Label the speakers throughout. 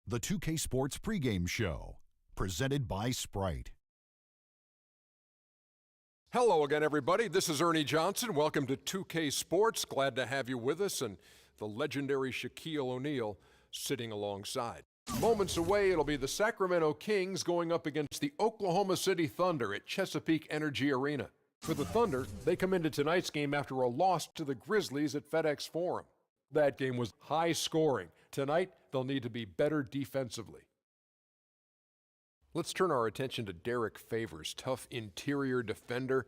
Speaker 1: The 2K Sports pregame show, presented by Sprite.
Speaker 2: Hello again, everybody. This is Ernie Johnson. Welcome to 2K Sports. Glad to have you with us, and the legendary Shaquille O'Neal sitting alongside. Moments away, it'll be the Sacramento Kings going up against the Oklahoma City Thunder at Chesapeake Energy Arena. For the Thunder, they come into tonight's game after a loss to the Grizzlies at FedEx Forum. That game was high scoring. Tonight, they'll need to be better defensively. Let's turn our attention to Derek Favors, tough interior defender,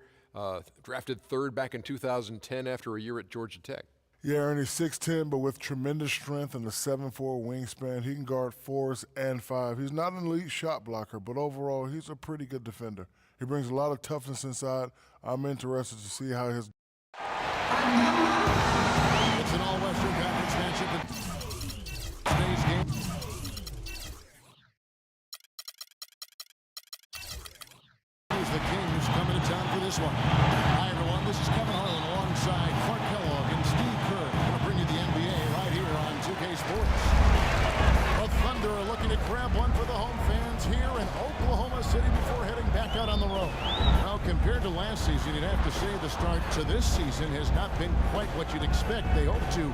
Speaker 2: drafted third back in 2010 after a year at Georgia Tech.
Speaker 3: Yeah, Ernie, 6'10", but with tremendous strength and a 7'4" wingspan. He can guard 4s and 5. He's not an elite shot blocker, but overall, he's a pretty good defender. He brings a lot of toughness inside. I'm interested to see how his...
Speaker 4: It's an all-Western Conference matchup in today's game. Here's the Kings coming to town for this one. Hi, everyone. This is Kevin Harlan alongside Clark Kellogg and Steve Kerr. Going to bring you the NBA right here on 2K Sports. The Thunder are looking to grab one for the home fans here in Oklahoma City before heading back out on the road. Well, compared to last season, you'd have to say the start to this season has not been quite what you'd expect. They hope to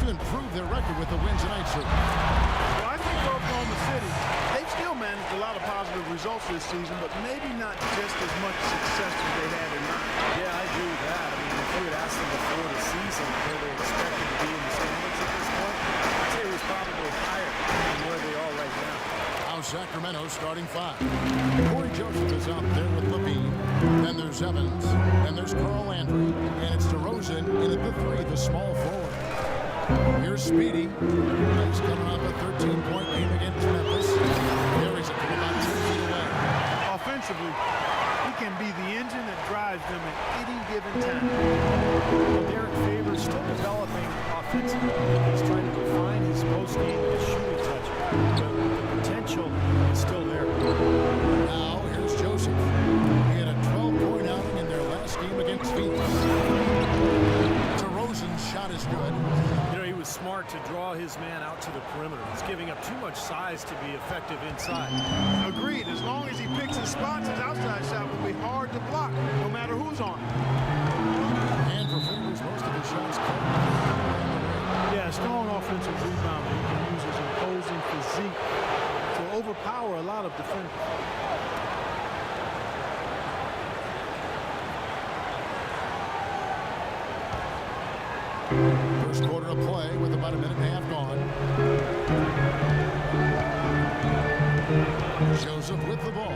Speaker 4: improve their record with the win tonight, certainly.
Speaker 5: Well, I think for Oklahoma City, they've still managed a lot of positive results this season, but maybe not just as much success as they had in mind.
Speaker 6: Yeah, I agree with that. I mean, if you had asked them before the season where they expected to be in the standings at this point, I'd say it was probably higher than where they are right now.
Speaker 4: Now Sacramento starting 5. Corey Joseph is out there with Levine. Then there's Evans. Then there's Carl Landry. And it's DeRozan in at the 3, the small forward. Here's Speedy. He's coming off a 13-point game against Memphis. Carries it from about 2 feet away.
Speaker 5: Offensively, he can be the engine that drives them at any given time.
Speaker 6: Derek Favors still developing offensively. He's trying to refine his post-game and his shooting touch. But the potential is still there.
Speaker 4: Now here's Joseph. He had a 12-point outing in their last game against Phoenix. DeRozan's shot is good.
Speaker 6: He was smart to draw his man out to the perimeter. He's giving up too much size to be effective inside.
Speaker 5: Agreed. As long as he picks his spots, his outside shot will be hard to block, no matter who's on him.
Speaker 4: And for Favors, most of his shots come.
Speaker 5: Yeah, strong offensive rebounder. He can use his imposing physique to overpower a lot of defenders.
Speaker 4: First quarter of play with about a minute and a half gone. Joseph with the ball.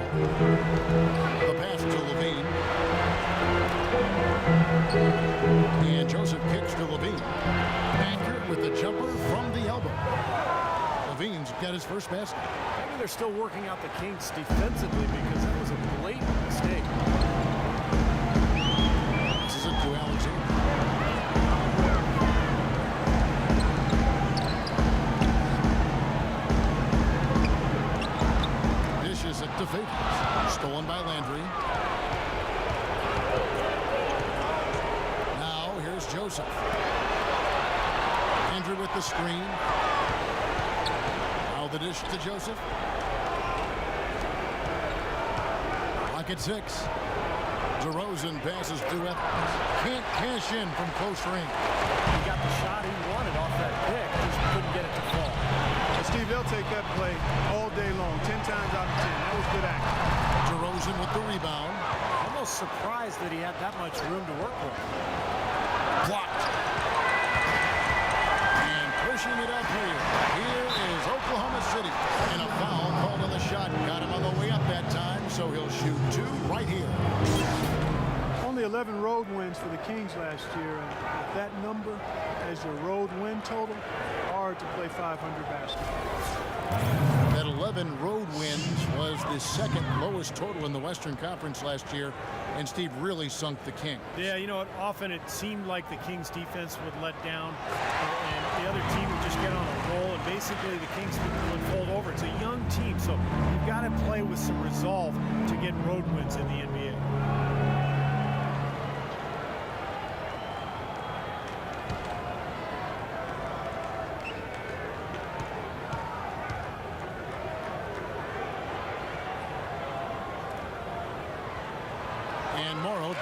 Speaker 4: The pass to Levine. And Joseph kicks to Levine. Anchored with the jumper from the elbow. Levine's got his first basket.
Speaker 6: Maybe they're still working out the Kings defensively because that was a blatant mistake.
Speaker 4: This is it to Alexander. To Favors. Stolen by Landry. Now here's Joseph. Landry with the screen. Now the dish to Joseph. Clock at 6. DeRozan passes to Evans. Can't cash in from close range.
Speaker 6: He got the shot he wanted off that pick. Just couldn't get it to fall.
Speaker 5: Steve, they'll take that play all day long, 10 times out of 10. That was good action.
Speaker 4: DeRozan with the rebound.
Speaker 6: Almost surprised that he had that much room to work with.
Speaker 4: Blocked. And pushing it up here. Here is Oklahoma City. And a foul called on the shot. Got him on the way up that time, so he'll shoot 2 right here.
Speaker 5: Only 11 road wins for the Kings last year, and with that number as your road win total, hard to play 500 basketball.
Speaker 4: That 11 road wins was the second lowest total in the Western Conference last year, and Steve really sunk the Kings.
Speaker 6: Yeah, often it seemed like the Kings defense would let down, and the other team would just get on a roll, and basically the Kings would fold over. It's a young team, so you've got to play with some resolve to get road wins in the NBA.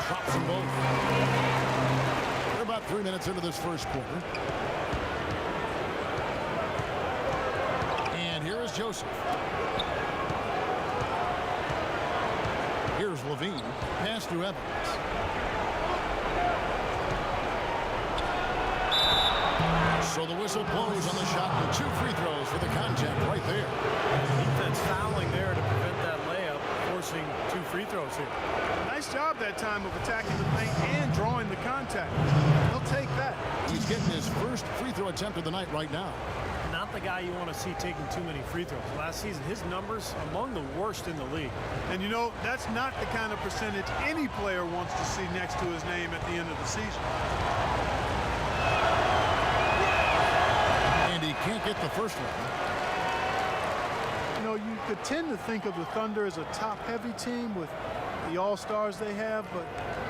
Speaker 4: Drops them both. We're about 3 minutes into this first quarter. And here is Joseph. Here's Levine. Pass through Evans. So the whistle blows on the shot with 2 free throws for the contact right there.
Speaker 6: Defense fouling there to prevent that layup, forcing 2 free throws here.
Speaker 5: Nice job that time of attacking the paint and drawing the contact. He'll take that.
Speaker 4: He's getting his first free throw attempt of the night right now.
Speaker 6: Not the guy you want to see taking too many free throws. Last season, his numbers among the worst in the league.
Speaker 5: And you know, that's not the kind of percentage any player wants to see next to his name at the end of the season.
Speaker 4: And he can't get the first one.
Speaker 5: You know, you could tend to think of the Thunder as a top-heavy team with the all-stars they have, but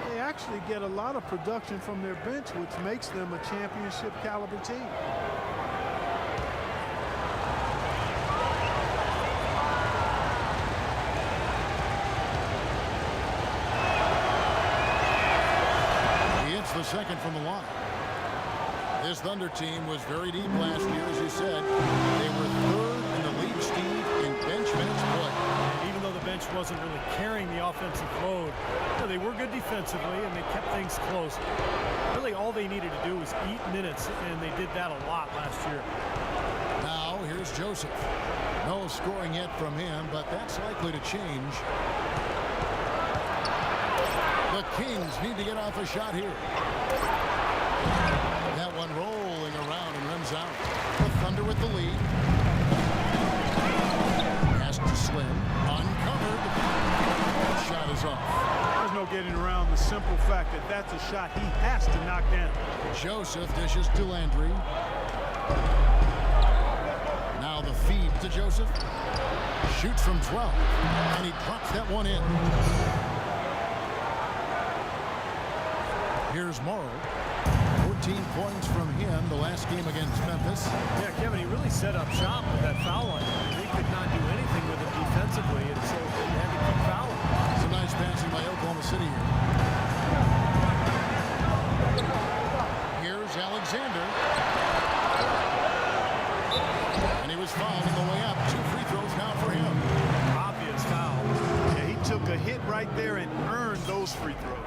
Speaker 5: they actually get a lot of production from their bench, which makes them a championship-caliber team.
Speaker 4: He hits the second from the line. This Thunder team was very deep last year, as you said. They were 3rd in the league, Steve, in bench minutes played.
Speaker 6: Even though the bench wasn't really carrying the offensive load, they were good defensively and they kept things close. Really, all they needed to do was eat minutes, and they did that a lot last year.
Speaker 4: Now, here's Joseph. No scoring yet from him, but that's likely to change. The Kings need to get off a shot here. That one rolling around and runs out. The Thunder with the lead. Pass to Slim. Uncovered. Shot is off.
Speaker 5: There's no getting around the simple fact that that's a shot he has to knock down.
Speaker 4: Joseph dishes to Landry. Now the feed to Joseph. Shoots from 12. And he drops that one in. Here's Morrow. 14 points from him the last game against Memphis.
Speaker 6: Yeah, Kevin, he really set up shop with that foul line. They could not do anything with it defensively, and so they had to keep fouling.
Speaker 4: Some nice passing by Oklahoma City here. Here's Alexander. And he was fouled on the way up. 2 free throws now for him.
Speaker 6: Obvious foul.
Speaker 5: Yeah, he took a hit right there and earned those free throws.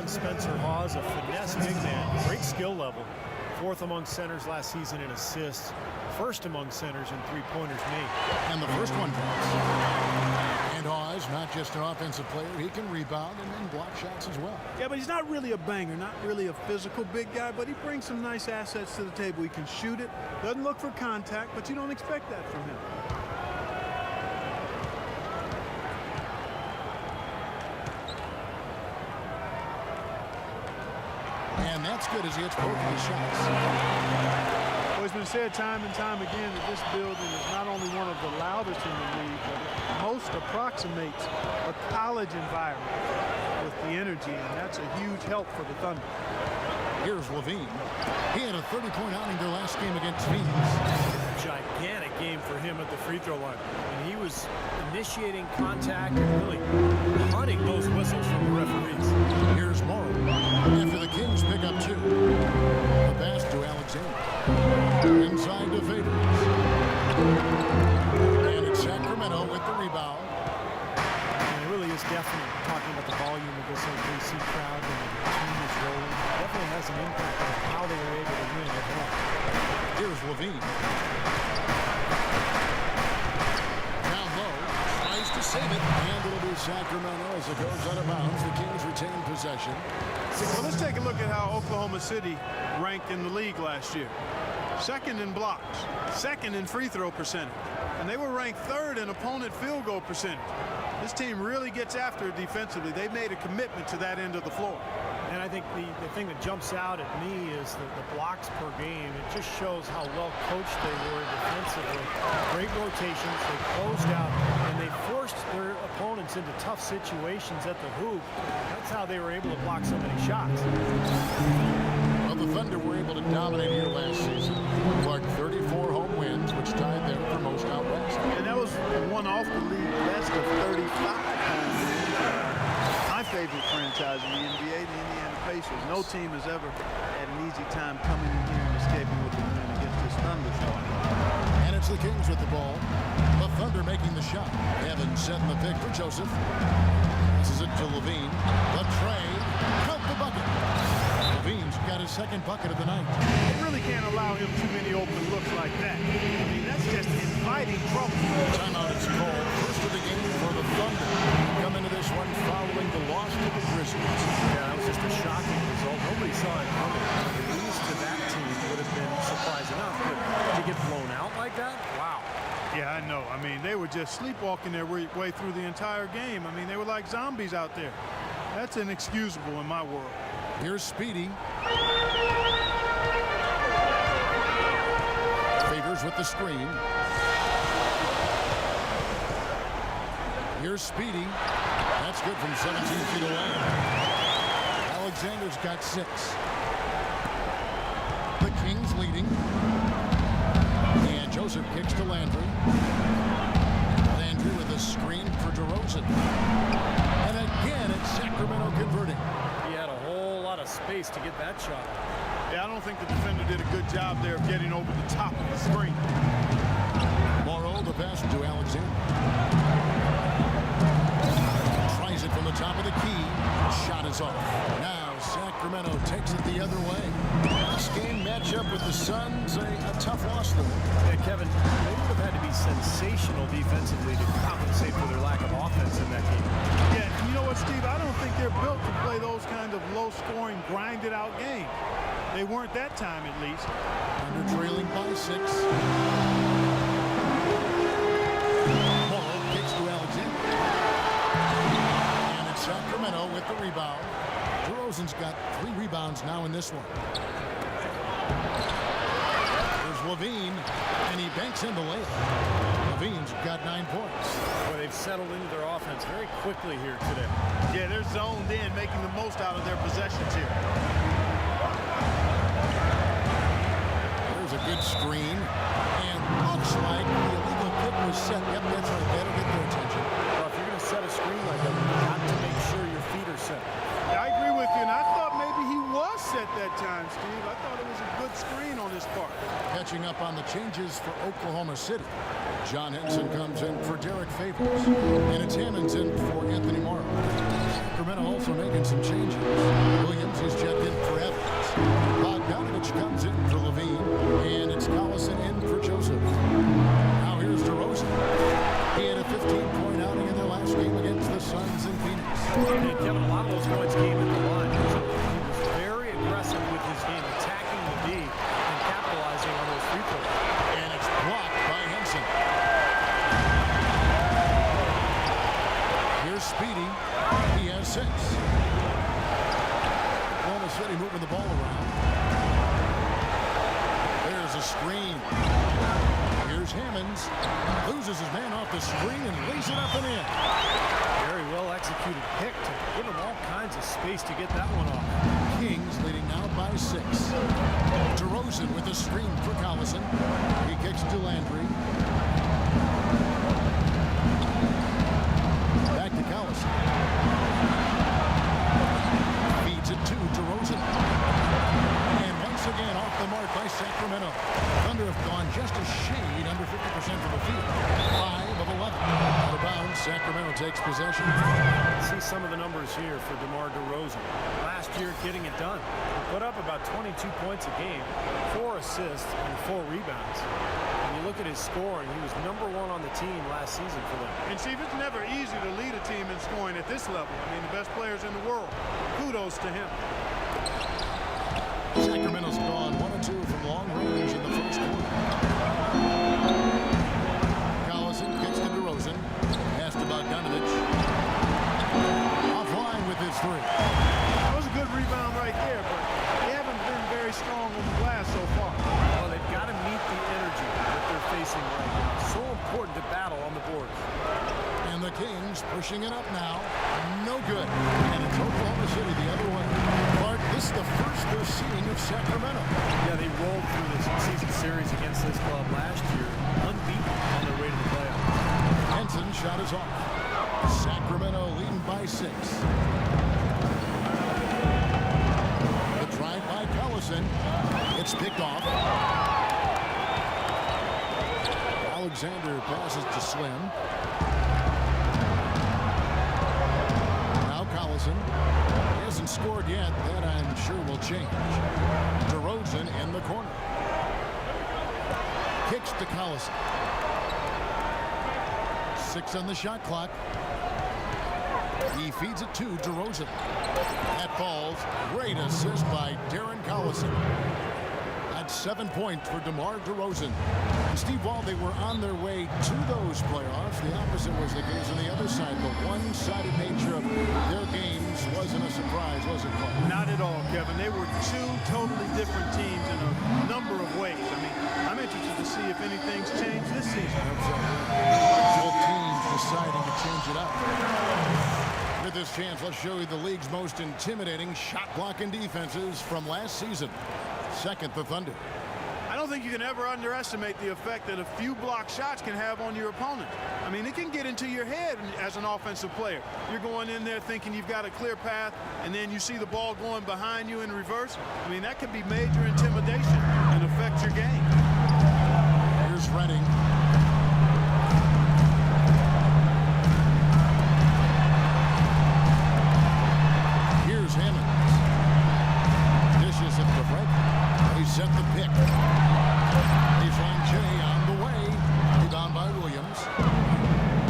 Speaker 6: Spencer Hawes, a finesse big man, great skill level. 4th among centers last season in assists, 1st among centers in 3-pointers made.
Speaker 4: And the first one drops. And Hawes, not just an offensive player, he can rebound and then block shots as well.
Speaker 5: Yeah, but he's not really a banger, not really a physical big guy, but he brings some nice assets to the table. He can shoot it, doesn't look for contact, but you don't expect that from him.
Speaker 4: And that's good as he hits both of his shots.
Speaker 5: Well, it's been said time and time again that this building is not only one of the loudest in the league, but it most approximates a college environment with the energy, and that's a huge help for the Thunder.
Speaker 4: Here's Levine. He had a 30-point outing their last game against Phoenix.
Speaker 6: Gigantic game for him at the free throw line. And he was initiating contact and really hunting those whistles from the referees.
Speaker 4: Here's Morrow. After the Kings pick up 2. The pass to Alexander. Inside to Favors. And it's Sacramento with the rebound.
Speaker 6: And it really is definitely talking about the volume of this OKC crowd and the team is rolling. Definitely has an impact on how they were able to win at home.
Speaker 4: Here's Levine. Down low. Tries to save it. And it'll be Sacramento as it goes out of bounds. The Kings retain possession.
Speaker 5: Well, let's take a look at how Oklahoma City ranked in the league last year. second in blocks, second in free throw percentage, and they were ranked third in opponent field goal percentage. This team really gets after it defensively. They've made a commitment to that end of the floor.
Speaker 6: And I think the thing that jumps out at me is the blocks per game. It just shows how well coached they were defensively. Great rotations. They closed out, and they forced their opponents into tough situations at the hoop. That's how they were able to block so many shots.
Speaker 4: Well, the Thunder were able to dominate here last season. Clark 34 home wins, which tied them for most out west.
Speaker 5: And that was one off the league best of 35 My favorite franchise in the NBA, the Indiana Pacers. No team has ever had an easy time coming in here and escaping with the win against this Thunder squad.
Speaker 4: And it's the Kings with the ball. The Thunder making the shot. Evans setting the pick for Joseph. This is it to Levine. The tray. Count the bucket. Levine's got his second bucket of the night.
Speaker 5: They really can't allow him too many open looks like that. I mean, that's just inviting trouble.
Speaker 4: Timeout is called. First of the game for the Thunder. Come into this one following the loss to the Grizzlies.
Speaker 6: Yeah, that was just a shocking result. Nobody saw it coming. To lose to that team would have been surprising enough. But to get blown out like that? Wow.
Speaker 5: Yeah, I know. I mean, they were just sleepwalking their way through the entire game. I mean, they were like zombies out there. That's inexcusable in my world.
Speaker 4: Here's Speedy. Favors with the screen. Here's Speedy. That's good from 17 feet away. Alexander's got 6. The Kings leading. And Joseph kicks to Landry. Landry with a screen for DeRozan. And again, it's Sacramento converting.
Speaker 6: He had a whole lot of space to get that shot.
Speaker 5: Yeah, I don't think the defender did a good job there of getting over the top of the screen.
Speaker 4: Morrow, the pass to Alexander. Tries it from the top of the key. Shot is off. Now Sacramento takes it the other way. This game matchup with the Suns, a tough loss though.
Speaker 6: Yeah, Kevin, they would have had to be sensational defensively to compensate for their lack of offense in that game.
Speaker 5: Yeah, you know what, Steve? I don't think they're built to play those kind of low-scoring, grinded-out games. They weren't that time, at least.
Speaker 4: Under trailing by 6. Morrow kicks to Alexander. And it's Sacramento with the rebound. DeRozan's got 3 rebounds now in this one. There's Levine, and he banks in the layup. Levine's got 9 points.
Speaker 6: Boy, they've settled into their offense very quickly here today.
Speaker 5: Yeah, they're zoned in, making the most out of their possessions here.
Speaker 4: There's a good screen, and looks like the illegal pick was set. Yep, that's right. That'll get their attention.
Speaker 6: Well, if you're going to set a screen like that, you've got to make sure your feet are set.
Speaker 5: I agree with you, and I thought maybe he was set that time, Steve. I thought it was a good screen on his part.
Speaker 4: Catching up on the changes for Oklahoma City. John Henson comes in for Derek Favors, and it's Hammonds in for Anthony Morrow. Sacramento also making some changes. Williams is checked in for Evans. Bogdanovich comes in for Levine, and it's Collison in for Joseph. Now here's DeRozan. He had a 15-point outing in their last game against the Suns in Phoenix.
Speaker 6: And Kevin, a lot of those points came at the line. He was very aggressive with his game, attacking the D and capitalizing on those free throws.
Speaker 4: And it's blocked by Henson. Here's Speedy. He has 6. Oklahoma City moving the ball around. There's a screen. Here's Hammonds. Loses his man off the screen and lays it up and in.
Speaker 6: Very well executed pick to give him all kinds of space to get that one off.
Speaker 4: Kings leading now by 6. DeRozan with a screen for Collison. He kicks to Landry. Back to Collison. Feeds it to DeRozan. And once again off the mark by Sacramento. Thunder have gone just a shade under 50% from the field. 5 of 11. Out of bounds, Sacramento takes possession.
Speaker 6: See some of the numbers here for DeMar DeRozan. Last year, getting it done. He put up about 22 points a game, 4 assists, and 4 rebounds. When you look at his scoring, he was #1 on the team last season for them.
Speaker 5: And Steve, it's never easy to lead a team in scoring at this level. I mean, the best players in the world. Kudos to him.
Speaker 4: Sacramento's gone 1 of 2 from long range in the first Kings pushing it up now. No good. And it's Oklahoma City the other way. Clark, this is the first they're seeing of Sacramento.
Speaker 6: Yeah, they rolled through this season series against this club last year, unbeaten on their way to the playoffs.
Speaker 4: Henson shot is off. Sacramento leading by 6. The drive by Collison. It's picked off. Alexander passes to Slim. Now Collison. He hasn't scored yet. That I'm sure will change. DeRozan in the corner. Kicks to Collison. 6 on the shot clock. He feeds it to DeRozan. That falls. Great assist by Darren Collison. That's 7 points for DeMar DeRozan. And Steve Wall, they were on their way to those playoffs. The opposite was the case on the other side. The one-sided nature of their games wasn't a surprise, was it, Clark?
Speaker 5: Not at all, Kevin. They were two totally different teams in a number of ways. I mean, I'm interested to see if anything's changed this season.
Speaker 4: Both teams deciding to change it up. With this chance, let's show you the league's most intimidating shot-blocking defenses from last season. Second, the Thunder.
Speaker 5: I don't think you can ever underestimate the effect that a few block shots can have on your opponent. I mean, it can get into your head as an offensive player. You're going in there thinking you've got a clear path, and then you see the ball going behind you in reverse. I mean, that could be major intimidation and affect your game.
Speaker 4: Here's Redding. Here's Hammond. Dishes it to Fred. He set the pick. Baseline Jay on the way. Rebound by Williams.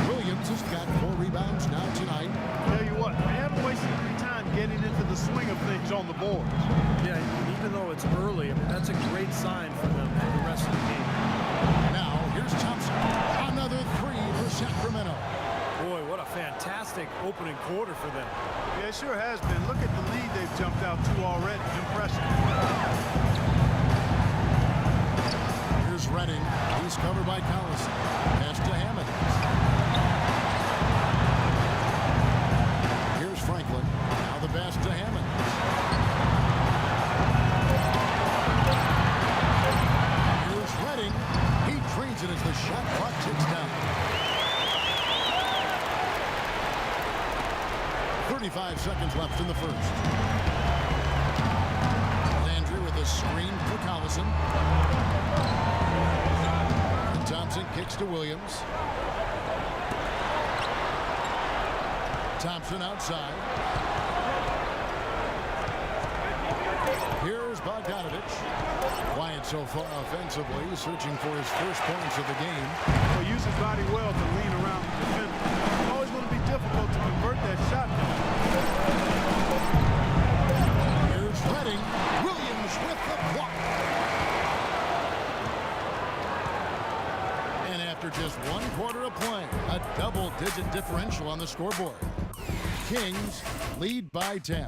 Speaker 4: Williams has got 4 rebounds now tonight.
Speaker 5: Tell you what, they haven't wasted any time getting into the swing of things on the boards.
Speaker 6: Yeah, even though it's early, I mean, that's a great sign for them for the rest of the game.
Speaker 4: Now, here's Thompson. Another 3 for Sacramento.
Speaker 6: Boy, what a fantastic opening quarter for them.
Speaker 5: Yeah, it sure has been. Look at the lead they've jumped out to already. Impressive.
Speaker 4: Here's Redding. He's covered by Collison. Pass to Hammond. Here's Franklin. Now the pass to Hammond. Here's Redding. He drains it as the shot clock ticks down. 35 seconds left in the first. Landry with a screen for Collison. And Thompson kicks to Williams. Thompson outside. Here's Bogdanovich. Quiet so far offensively, searching for his first points of the game.
Speaker 5: Well, use his body well to lean around the defender. It's always going to be difficult to convert that shot.
Speaker 4: Here's Redding. Williams with the block. And after just 1 quarter of play, a double-digit differential on the scoreboard. Kings lead by 10.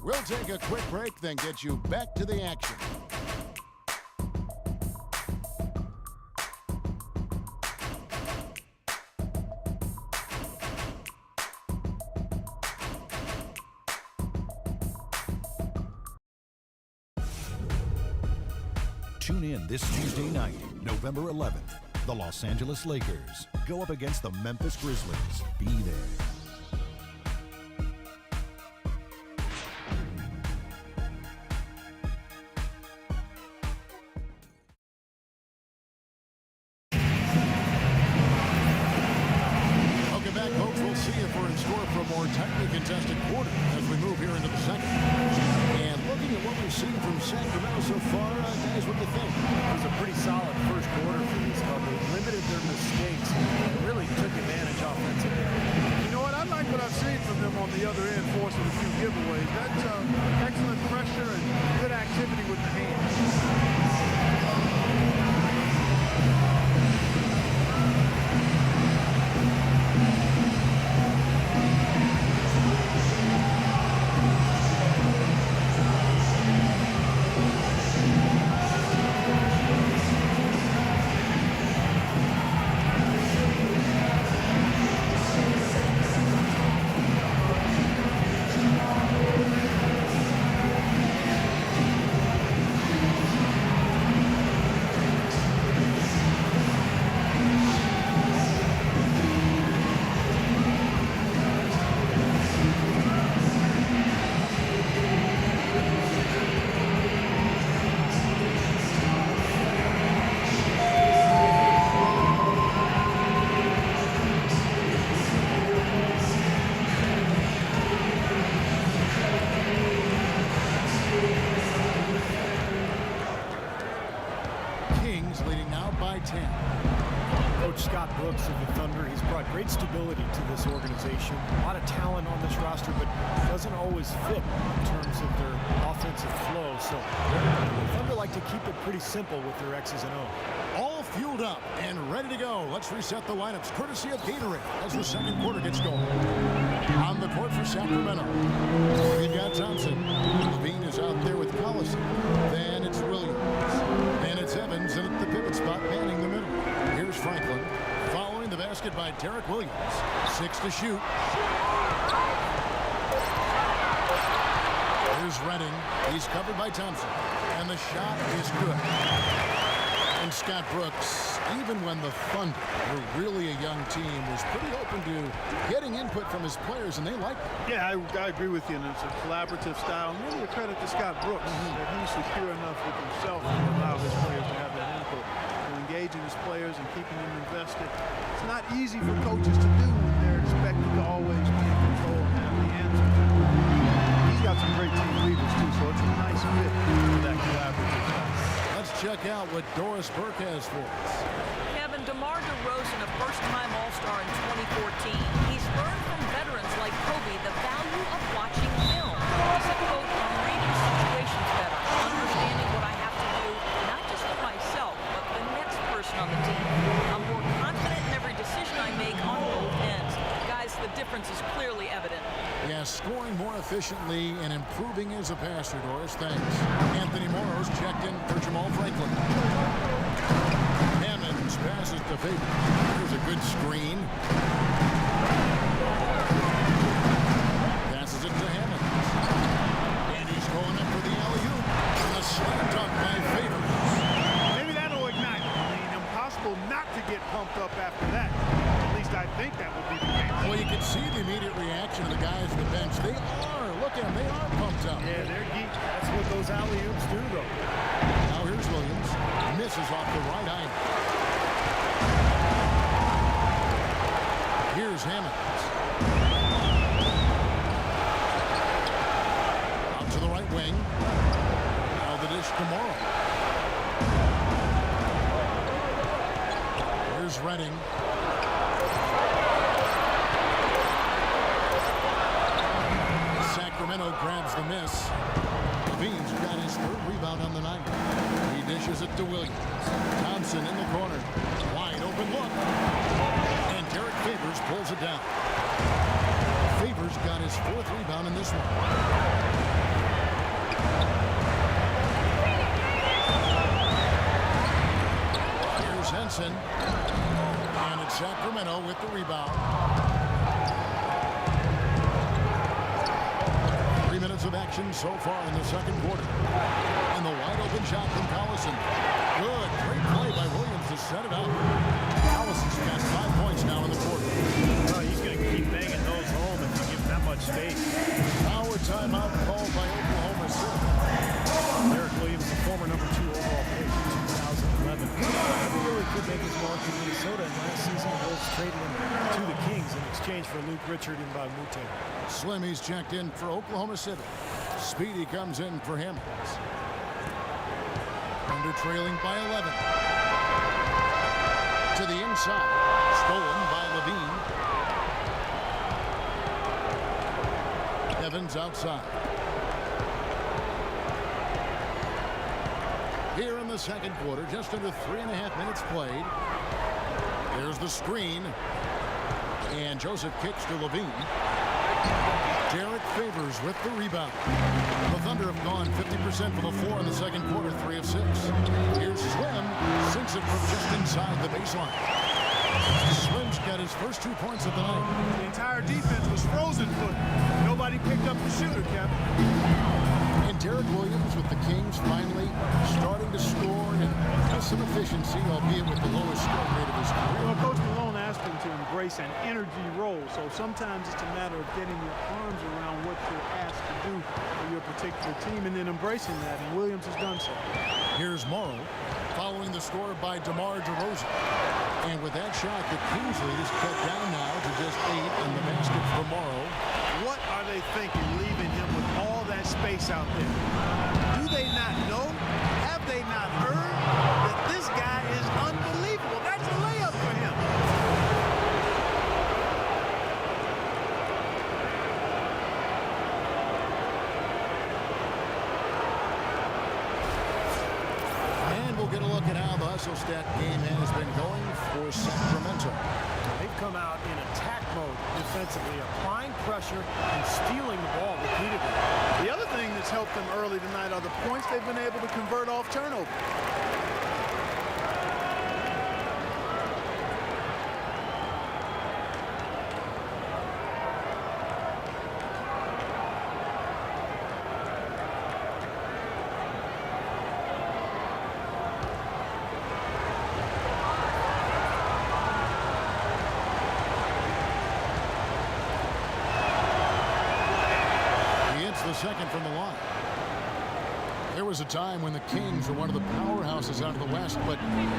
Speaker 4: We'll take a quick break, then get you back to the action.
Speaker 1: Tune in this Tuesday night, November 11th. The Los Angeles Lakers go up against the Memphis Grizzlies. Be there.
Speaker 4: Welcome back, folks. We'll see if we're in store for a more tightly contested quarter as we move here into the second. And looking at what we've seen from Sacramento so far, guys, what do you think?
Speaker 6: It was a pretty solid first quarter for these clubs. They limited their mistakes and really took advantage offensively.
Speaker 5: You know what? I like what I've seen from them on the other end, forcing a few giveaways. That's excellent pressure and good activity with the hands.
Speaker 6: Brooks of the Thunder. He's brought great stability to this organization. A lot of talent on this roster, but doesn't always fit in terms of their offensive flow. So the Thunder like to keep it pretty simple with their X's and O's.
Speaker 4: All fueled up and ready to go. Let's reset the lineups courtesy of Gatorade as the second quarter gets going. On the court for Sacramento, we've got Thompson. Levine is out there with Collison. Then it's Williams. Then it's Evans, and at the pivot spot, manning the middle. Here's Franklin, following the basket by Derek Williams. 6 to shoot. Here's Redding. He's covered by Thompson, and the shot is good. And Scott Brooks, even when the Thunder were really a young team, was pretty open to getting input from his players, and they liked it.
Speaker 5: Yeah, I agree with you, and it's a collaborative style. And really a credit to Scott Brooks that he's secure enough with himself to allow his players to have that input, to engaging his players and keeping them invested. It's not easy for coaches to do when they're expected to always be in control and have the answers. He's got some great team leaders, too, so it's a nice fit for that collaborative style.
Speaker 4: Let's check out what Doris Burke has for us.
Speaker 7: Kevin, DeMar DeRozan, a first-time All-Star in 2014. He's learned from veterans like Kobe the value of watching film. He said, quote, "I'm reading situations better, understanding what I have to do, not just for myself, but the next person on the team. I'm more confident in every decision I make on both ends." Guys, the difference is clearly evident.
Speaker 4: Yeah, scoring more efficiently and improving as a passer, Doris. Thanks. Anthony Morrow's checked in for Jamal Franklin. Hammonds passes to Favors. Here's a good screen. Passes it to Hammonds. And he's going up for the alley-oop. And a slam dunk by Favors.
Speaker 5: Maybe that'll ignite. I mean, impossible not to get pumped up after that. At least I think that would be the case.
Speaker 4: Well, you can see the immediate reaction of the guys on the bench. They are. Look at them. They are pumped up.
Speaker 6: Yeah, they're geeked. That's what those alley-oops do, though.
Speaker 4: Now here's Williams. Misses off the right eye. Here's Hammonds. Out to the right wing. Now the dish to Morrow. Here's Redding. Sacramento grabs the miss. Levine's got his third rebound on the night. He dishes it to Williams. Thompson in the corner. Wide open look. And Derek Favors pulls it down. Favors got his fourth rebound in this one. Here's Henson. And it's Sacramento with the rebound. 3 minutes of action so far in the second quarter. And the wide open shot from Collison. Good. Great play by Williams to set it up. Collison's got 5 points now in the quarter.
Speaker 6: Well, he's going to keep banging those home if you give him that much space.
Speaker 4: Now a timeout called by Oklahoma City.
Speaker 6: Derek Williams, the former number 2 overall pick in 2011. Never really could make his mark in Minnesota, and last season the Wolves traded him to the Kings in exchange for Luke Richard and Bob Mute.
Speaker 4: Slimmy's checked in for Oklahoma City. Speedy comes in for Hammonds. Thunder trailing by 11. To the inside. Stolen by Levine. Evans outside. Here in the second quarter, just under 3.5 minutes played. There's the screen. And Joseph kicks to Levine. Derek Favors with the rebound. The Thunder have gone 50% from the floor in the second quarter, 3 of 6. Here's Slim, sinks it from just inside the baseline. Slim's got his first 2 points of the night.
Speaker 5: The entire defense was frozen foot. Nobody picked up the shooter, Kevin.
Speaker 4: And Derek Williams with the Kings finally starting to score and has some efficiency, albeit with the lowest score rate of his career.
Speaker 5: Well, Coach Malone asked him to embrace an energy role, so sometimes it's a matter of getting your arms around what you're asked to do for your particular team and then embracing that, and Williams has done so.
Speaker 4: Here's Morrow, following the score by DeMar DeRozan. And with that shot, the Kings lead is cut down now to just 8, and the basket for Morrow.
Speaker 5: What are they thinking, leaving him with all that space out there? Do they not know? Have they not heard that this guy is unbelievable? That's a layup for him.
Speaker 4: whistle-stat game has been going for Sacramento.
Speaker 6: They've come out in attack mode defensively, applying pressure and stealing the ball repeatedly.
Speaker 5: The other thing that's helped them early tonight are the points they've been able to convert off turnover.
Speaker 4: Second from the line. There was a time when the Kings were one of the powerhouses out of the West, but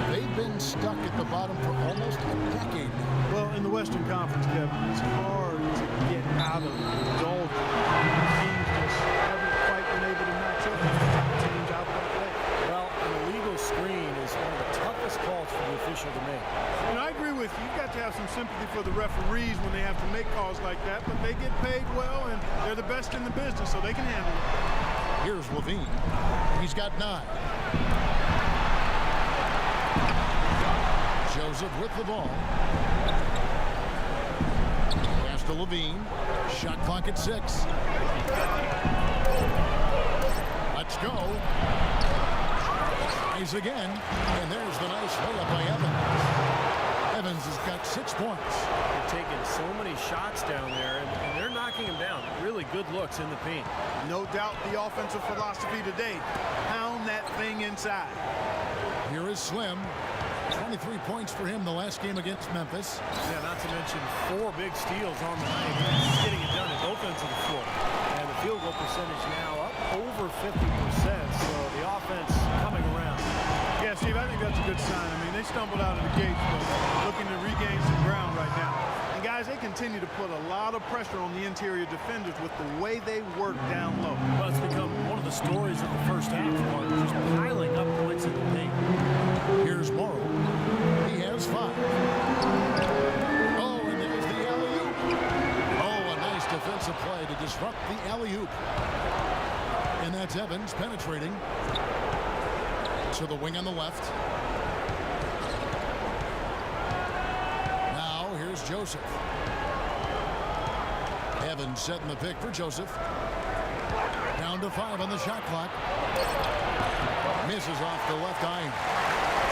Speaker 4: they've been stuck at the bottom for almost a decade now.
Speaker 5: Well, in the Western Conference, Kevin, it's hard to get out of the doldrums. The Kings just haven't quite been able to match up with the teams out there.
Speaker 6: Well, an illegal screen is one of the toughest calls for the official to make.
Speaker 5: And I agree with you. You've got to have some sympathy for the referees when they have to make calls like that, but they get paid well, and they're the best in the business, so they can handle it.
Speaker 4: Here's Levine. He's got 9. Joseph with the ball. Pass to Levine. Shot clock at 6. Let's go. Tries again, and there's the nice layup by Evans. Evans has got 6 points.
Speaker 6: They're taking so many shots down there, and they're knocking them down. Really good looks in the paint.
Speaker 5: No doubt the offensive philosophy today, pound that thing inside.
Speaker 4: Here is Slim. 23 points for him the last game against Memphis.
Speaker 6: Yeah, not to mention 4 big steals on the night. He's getting it done at both ends of the floor. And the field goal percentage now up over 50%, so the offense coming around.
Speaker 5: Yeah, Steve, I think that's a good sign. I mean, they stumbled out of the gates, but looking to regain some ground right now. And guys, they continue to put a lot of pressure on the interior defenders with the way they work down low.
Speaker 6: Well, it's become one of the stories of the first half, Mark, just piling up points in the paint.
Speaker 4: Here's Morrow. He has 5. Oh, and there's the alley-oop. Oh, a nice defensive play to disrupt the alley-oop. And that's Evans penetrating to the wing on the left. Now here's Joseph. Evans setting the pick for Joseph. Down to 5 on the shot clock. Misses off the left eye.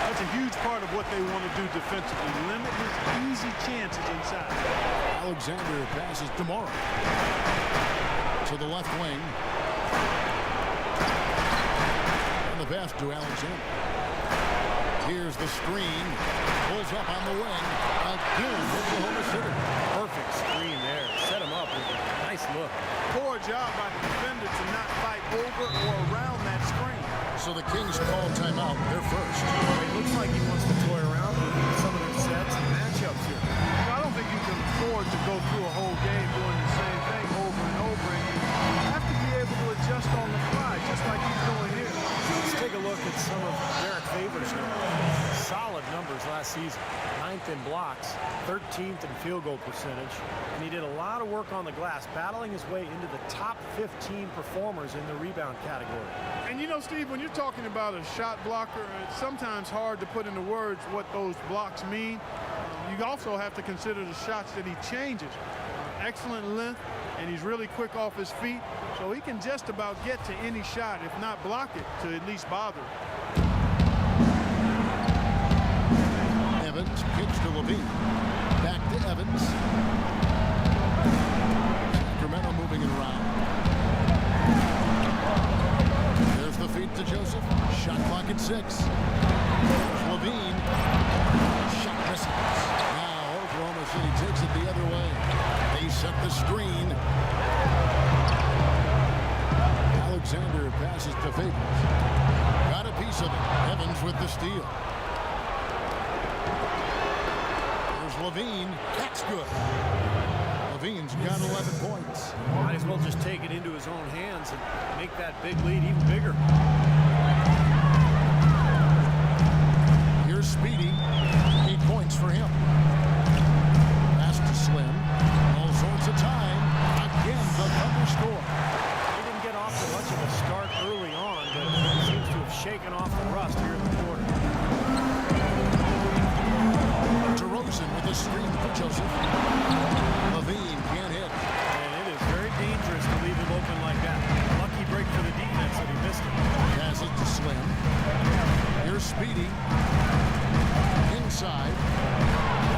Speaker 5: That's a huge part of what they want to do defensively. Limit his easy chances inside.
Speaker 4: Alexander passes to Morrow. To the left wing. The pass to Alexander. Here's the screen. Pulls up on the wing. Again, Oklahoma City.
Speaker 6: Perfect screen there. Set him up with a nice look.
Speaker 5: Poor job by the defender to not fight over or around that screen.
Speaker 4: So the Kings call timeout. They're first.
Speaker 6: It looks like he wants to toy around with some of their sets and matchups here.
Speaker 5: Well, I don't think you can afford to go through a whole game doing the same thing over and over. And you have to be able to adjust on the fly, just like he's doing here.
Speaker 6: Let's take a look at some of Derek Favors' numbers. Solid numbers last season. 9th in blocks, 13th in field goal percentage, and he did a lot of work on the glass, battling his way into the top 15 performers in the rebound category.
Speaker 5: And you know, Steve, when you're talking about a shot blocker, it's sometimes hard to put into words what those blocks mean. You also have to consider the shots that he changes. Excellent length, and he's really quick off his feet, so he can just about get to any shot, if not block it, to at least bother it.
Speaker 4: Evans kicks to Levine. Back to Evans. Sacramento moving it around. There's the feed to Joseph. Shot clock at 6. There's Levine. Shot misses. Now Oklahoma City takes it the other way. They set the screen. Alexander passes to Favors. Got a piece of it. Evans with the steal. There's Levine. That's good. Levine's got 11 points.
Speaker 6: Might as well just take it into his own hands and make that big lead even bigger.
Speaker 4: Here's Speedy. 8 points for him. Pass to Slim. All sorts of time. Again, the Thunder score.
Speaker 6: They didn't get off to much of a start early on, but seems to have shaken off the rust here in the quarter.
Speaker 4: Joseph. Levine can't hit.
Speaker 6: And it is very dangerous to leave him open like that. Lucky break for the defense that he missed it.
Speaker 4: Pass it to Slim. Here's Speedy. Inside.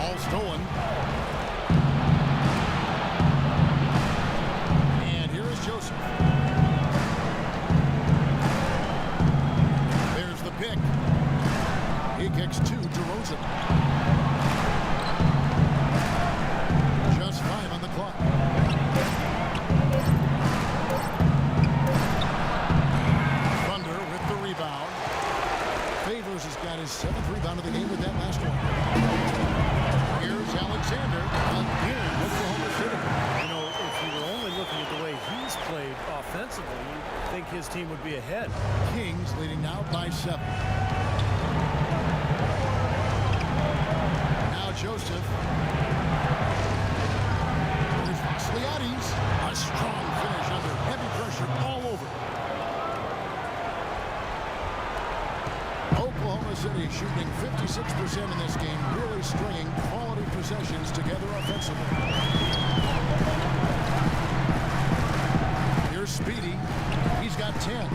Speaker 4: Ball stolen. And here is Joseph. There's the pick. He kicks to DeRozan. Just 5 on the clock. Thunder with the rebound. Favors has got his 7th rebound of the game with that last one. Here's Alexander again, Oklahoma City.
Speaker 6: You know, if you were only looking at the way he's played offensively, you'd think his team would be ahead.
Speaker 4: Kings leading now by 7. Now Joseph. There's Vasiliades. A strong finish under heavy pressure all over. Oklahoma City shooting 56% in this game, really stringing quality possessions together offensively. Here's Speedy. He's got 10.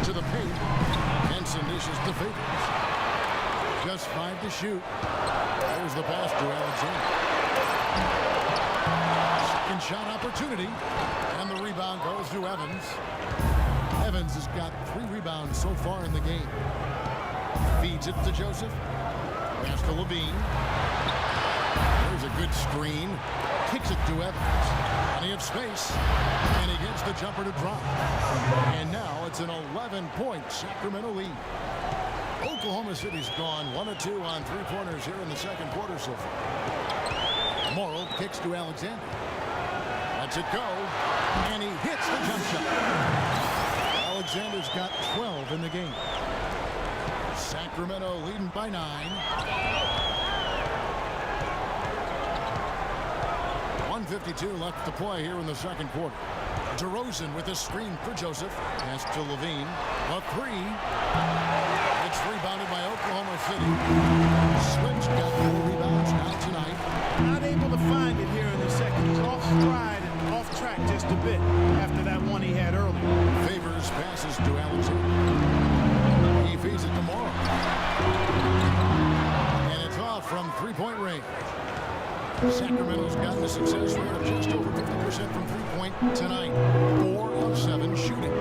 Speaker 4: To the paint. Henson dishes to Favors. Just 5 to shoot. There's the pass to Alexander. Second shot opportunity. And the rebound goes to Evans. Evans has got 3 rebounds so far in the game. Feeds it to Joseph. Pass to Levine. There's a good screen. Kicks it to Evans. Plenty of space. And he gets the jumper to drop. And now it's an 11-point Sacramento lead. Oklahoma City's gone 1 of 2 on 3-pointers here in the second quarter so far. Morrow kicks to Alexander. Lets it go. And he hits the jump shot. Alexander's got 12 in the game. Sacramento leading by 9. 1:52 left to play here in the second quarter. DeRozan with a screen for Joseph. Pass to Levine. A 3. It's rebounded by Oklahoma City. Slim's got 4 rebounds now tonight.
Speaker 5: Not able to find it here in the second. He's off stride and off track just a bit after that one he had earlier.
Speaker 4: Favors passes to Alexander. He feeds it to Morrow. And it's off from 3-point range. Sacramento's gotten a success rate of just over 50% from 3-point tonight. 4 of 7 shooting.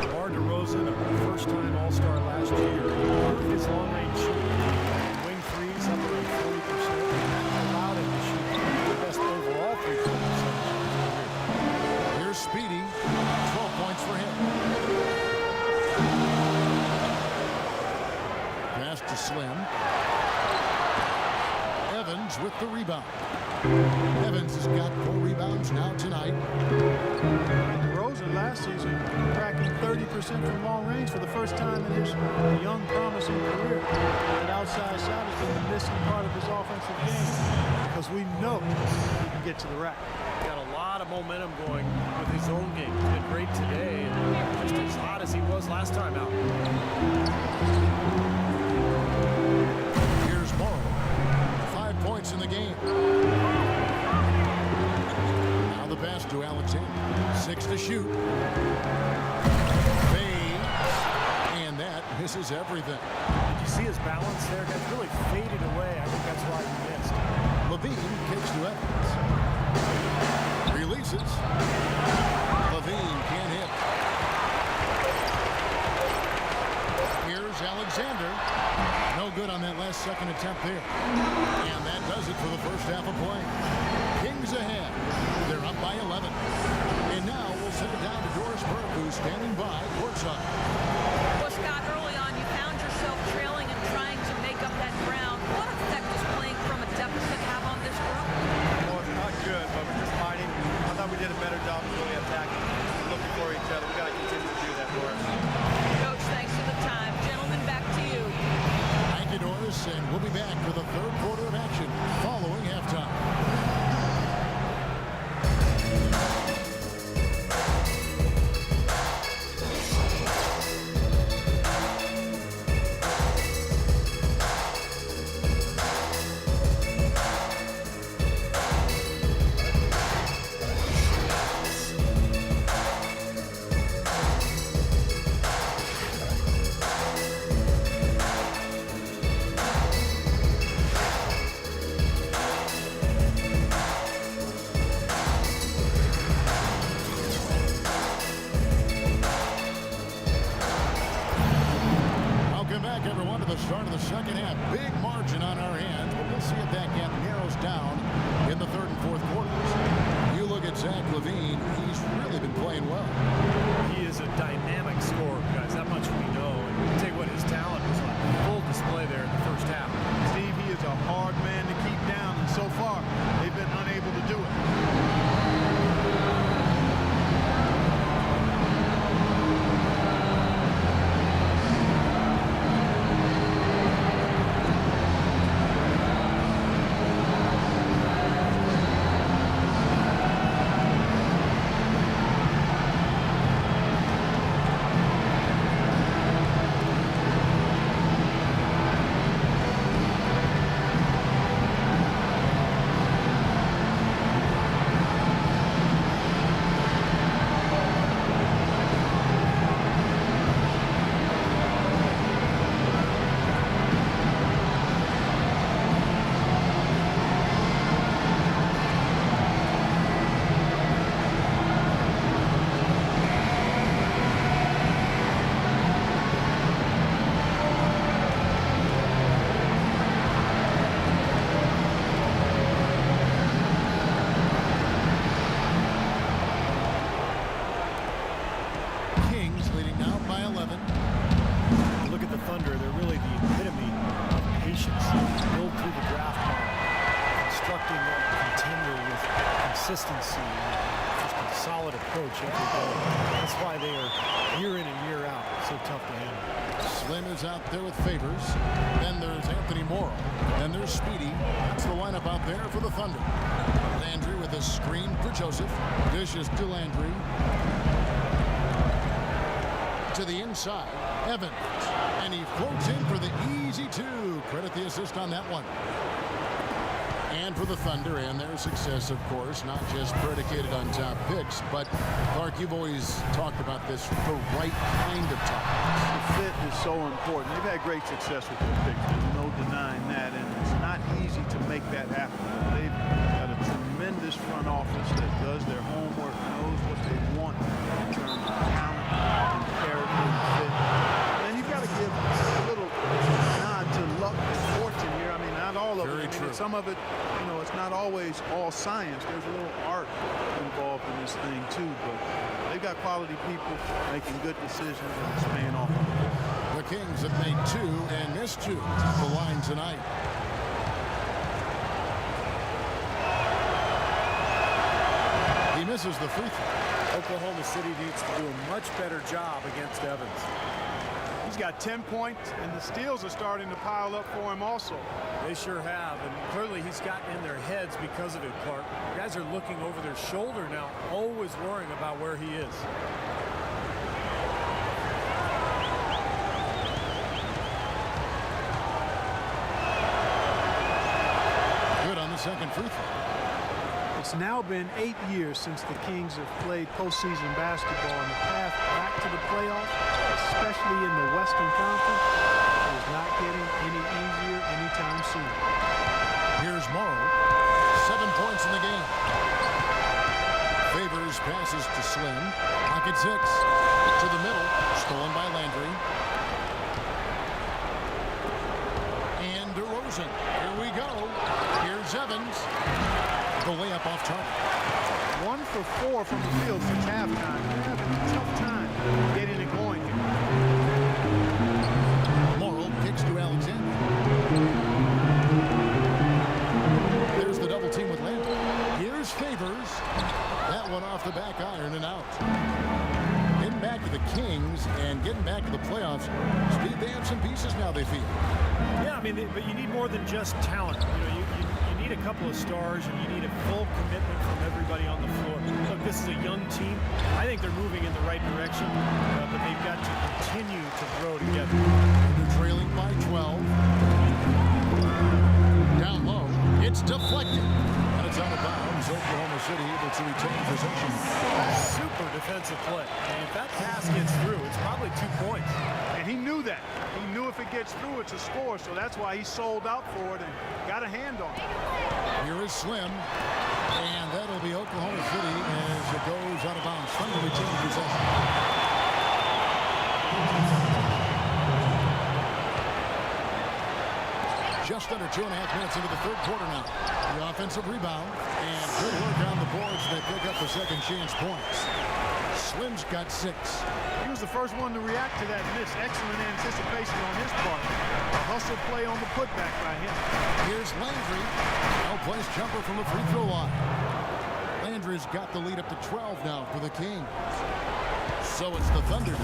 Speaker 6: DeMar DeRozan, a first-time All-Star last year, improved his long-range shooting. Wing threes up around 40%. That allowed him to shoot the best overall three-point percentage of his career.
Speaker 4: Here's Speedy. 12 points for him. Pass to Slim. Evans with the rebound. Evans has got 4 rebounds now tonight.
Speaker 5: DeRozan last season cracking 30% from long range for the first time in his young, promising career. That outside shot has been the missing part of his offensive game because we know he can get to the rack.
Speaker 6: Got a lot of momentum going with his own game. He's been great today and just as hot as he was last time out.
Speaker 4: Here's Morrow. 5 points in the game. Now the pass to Alexander. 6 to shoot. Fades. And that misses everything.
Speaker 6: Did you see his balance there? It really faded away. I think that's why he missed.
Speaker 4: Levine kicks to Evans. Releases. Levine can't hit. Here's Alexander. No good on that last second attempt there. And that does it for the first half of play. Kings ahead. They're up by 11. And now we'll send it down to Doris Burke, who's standing by courtside.
Speaker 7: Well, Scott, early on, you found yourself trailing and trying to make up that ground. What effect does playing from a deficit have on this group?
Speaker 8: Well, it's not good, but we're just fighting. I thought we did a better job of really attacking, looking for each other. We got to continue to do that for us.
Speaker 7: Coach, thanks for the time. Gentlemen, back to you.
Speaker 4: Thank you, Doris, and we'll be back for the third quarter of action following halftime. second half. Big margin on our hands, but we'll see if that gap narrows down in the third and fourth quarters. You look at Zach LaVine, he's really been playing well.
Speaker 6: He is a dynamic scorer, guys. That much we know. And I'll tell you what, his talent was on full display there in the first half.
Speaker 5: Steve, he is a hard man to keep down, and so far, they've been unable to do it.
Speaker 6: Consistency, just a solid approach every day. That's why they are year in and year out so tough to handle.
Speaker 4: Slim is out there with Favors. Then there's Anthony Morrow. Then there's Speedy. That's the lineup out there for the Thunder. Landry with a screen for Joseph. Dishes to Landry. To the inside. Evans. And he floats in for the easy two. Credit the assist on that one. And for the Thunder and their success, of course, not just predicated on top picks, but Clark, you've always talked about this, the right kind of top picks.
Speaker 5: The fit is so important. They've had great success with their picks. There's no denying that, and it's not easy to make that happen. They've got a tremendous front office that does their homework, knows what they want in terms of talent and character and fit. And you've got to give a little nod to luck and fortune here. I mean, not all of it.
Speaker 4: Very true.
Speaker 5: Some of it, you know, it's not always all science. There's a little art involved in this thing too, but they've got quality people making good decisions and it's paying off.
Speaker 4: The Kings have made 2 and missed 2 at the line tonight. He misses the free throw.
Speaker 6: Oklahoma City needs to do a much better job against Evans.
Speaker 5: He's got 10 points, and the steals are starting to pile up for him also.
Speaker 6: They sure have, and clearly he's gotten in their heads because of it, Clark. Guys are looking over their shoulder now, always worrying about where he is.
Speaker 4: Good on the second free throw.
Speaker 5: It's now been 8 years since the Kings have played postseason basketball, and the path back to the playoffs, especially in the Western Conference, is not getting any easier anytime soon.
Speaker 4: Here's Morrow. 7 points in the game. Favors passes to Slim. Pocket 6. To the middle. Stolen by Landry. And DeRozan. Here we go. Here's Evans. The layup off target.
Speaker 5: 1 for 4 from the field since halftime. They're having a tough time getting it going here.
Speaker 4: Morrow kicks to Alexander. There's the double team with Landry. Here's Favors. That one off the back iron and out. Getting back to the Kings and getting back to the playoffs. Steve, they have some pieces now, they feel.
Speaker 6: Yeah, I mean, but you need more than just talent. You know, you need a couple of stars, and you need a full commitment from everybody on the floor. Look, this is a young team. I think they're moving in the right direction, but they've got to continue to grow together.
Speaker 4: They're trailing by 12. Down low. It's deflected. And it's out of bounds. Oklahoma City able to retain possession.
Speaker 6: Super defensive play. And if that pass gets through, it's probably 2 points.
Speaker 5: And he knew that. He knew if it gets through, it's a score, so that's why he sold out for it and got a hand on it.
Speaker 4: Here is Slim. And that'll be Oklahoma City as it goes out of bounds. Thunder retain possession. just under 2.5 minutes into the third quarter now. The offensive rebound, and good work on the boards. They pick up the second chance points. Slim's got 6.
Speaker 5: He was the first one to react to that miss. Excellent anticipation on his part. A hustle play on the putback by him.
Speaker 4: Here's Landry. Well-placed jumper from the free throw line. Landry's got the lead up to 12 now for the Kings. So it's the Thunder.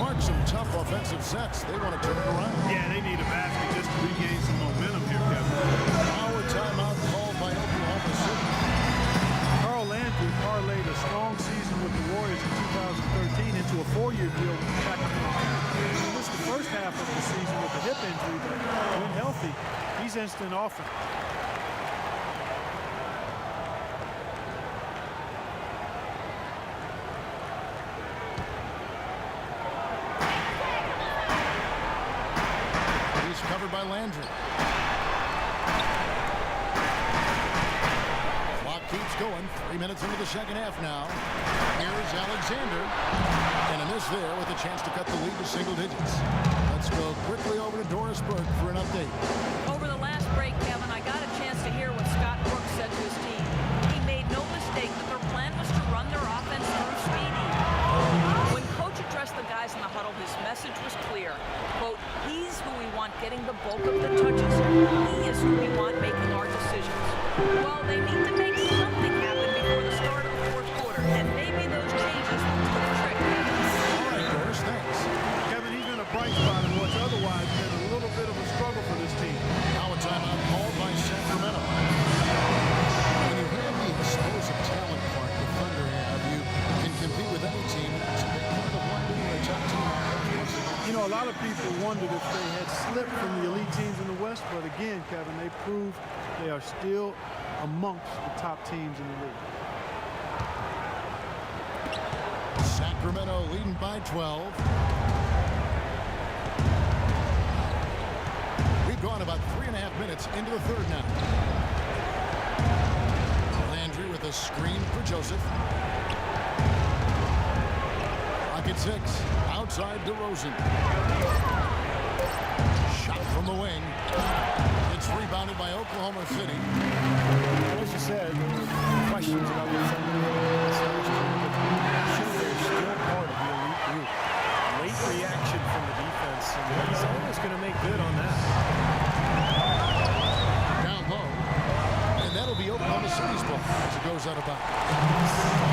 Speaker 4: Mark, some tough offensive sets. They want to turn it around.
Speaker 5: Yeah, they need a basket just to regain some momentum here, Kevin.
Speaker 4: Power timeout called by Oklahoma City.
Speaker 5: Carl Landry parlayed a strong season with the Warriors in 2013 into a 4-year deal with the Sacramento Kings. He missed the first half of the season with a hip injury, but when healthy, he's instant offense.
Speaker 4: Covered by Landry. Clock keeps going. 3 minutes into the second half now. Here's Alexander. And a miss there with a chance to cut the lead to single digits. Let's go quickly over to Doris Burke for an update.
Speaker 7: Over the last break, Kevin, I got a chance to hear what Scott Brooks said to his team. He made no mistake that their plan was to run their offense through Speedy. When Coach addressed the guys in the huddle, his message was clear. Quote, he's who we want getting the bulk of the touches. He is who we want making our decisions. Well, they need to make something happen before the start of the fourth quarter, and maybe those changes will do the trick.
Speaker 4: All right, Doris, thanks.
Speaker 5: Kevin, he's been a bright spot in what's otherwise been a little bit of a struggle for this team.
Speaker 4: Now a timeout called by Sacramento. When you have the explosive talent part the Thunder have, you can compete with any team. It's a big part of why they're a top team.
Speaker 5: You know, a lot of people wondered if they had slipped from the elite teams in the West, but again, Kevin, they proved they are still amongst the top teams in the league.
Speaker 4: Sacramento leading by 12. We've gone about 3.5 minutes into the third now. Landry with a screen for Joseph. Pocket 6. Outside DeRozan. Shot from the wing. It's rebounded by Oklahoma City.
Speaker 6: As you said, there were questions about the Thunder last year, but they're still part of the elite group. Late reaction from the defense, and he's always going to make good on that.
Speaker 4: Down low. And that'll be Oklahoma City's ball as it goes out of bounds.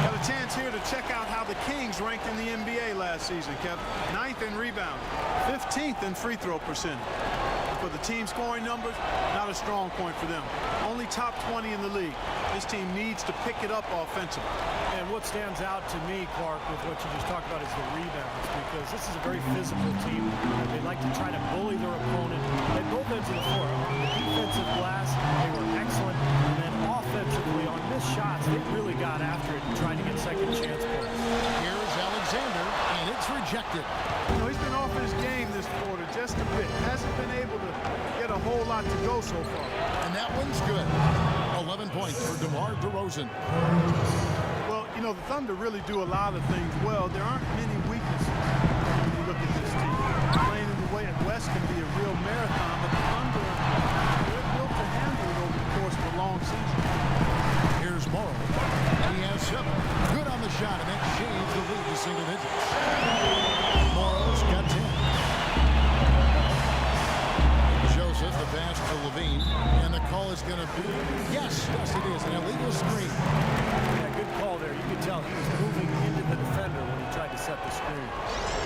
Speaker 5: Got a chance here to check out how the Kings ranked in the NBA last season, Kevin. 9th in rebound, 15th in free throw percentage. For the team scoring numbers, not a strong point for them. Only top 20 in the league. This team needs to pick it up offensively.
Speaker 6: And what stands out to me, Clark, with what you just talked about is the rebounds, because this is a very physical team. They like to try to bully their opponent at both ends of the floor. On the defensive glass, they were excellent, and then offensively on missed shots, they really got after it and tried to get second chance points.
Speaker 4: Here's Alexander, and it's rejected.
Speaker 5: You know, he's been off his game this quarter just a bit. Hasn't been able to get a whole lot to go so far.
Speaker 4: And that one's good. 11 points for DeMar DeRozan.
Speaker 5: Well, you know, the Thunder really do a lot of things well. There aren't many weaknesses when you look at this team. Playing in the way at West can be a real marathon, but the Thunder, they're built to handle it over the course of a long season.
Speaker 4: Here's Morrow. He has 7. Good on the shot, and that shaves the lead to single digits. Morrow's got 10. Joseph, the pass to Levine, and the call is going to be, yes, it is, an illegal screen.
Speaker 6: Yeah, good call there. You could tell he was moving into the defender when he tried to set the screen.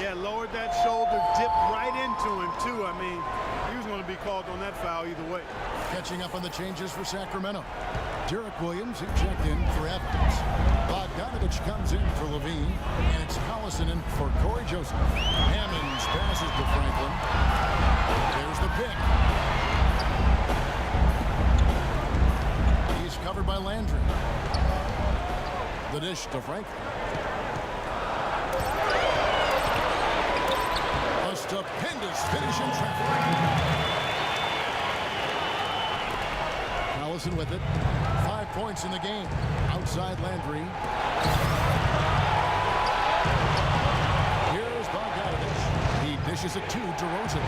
Speaker 5: Yeah, lowered that shoulder, dipped right into him, too. I mean, he was going to be called on that foul either way.
Speaker 4: Catching up on the changes for Sacramento. Derek Williams, who checked in for Evans. Bogdanovich comes in for Levine, and it's Collison in for Corey Joseph. Hammonds passes to Franklin. There's the pick. He's covered by Landry. The dish to Franklin. A stupendous finish in traffic. Collison with it. 5 points in the game. Outside Landry. Here's Bogdanovich. He dishes it to DeRozan.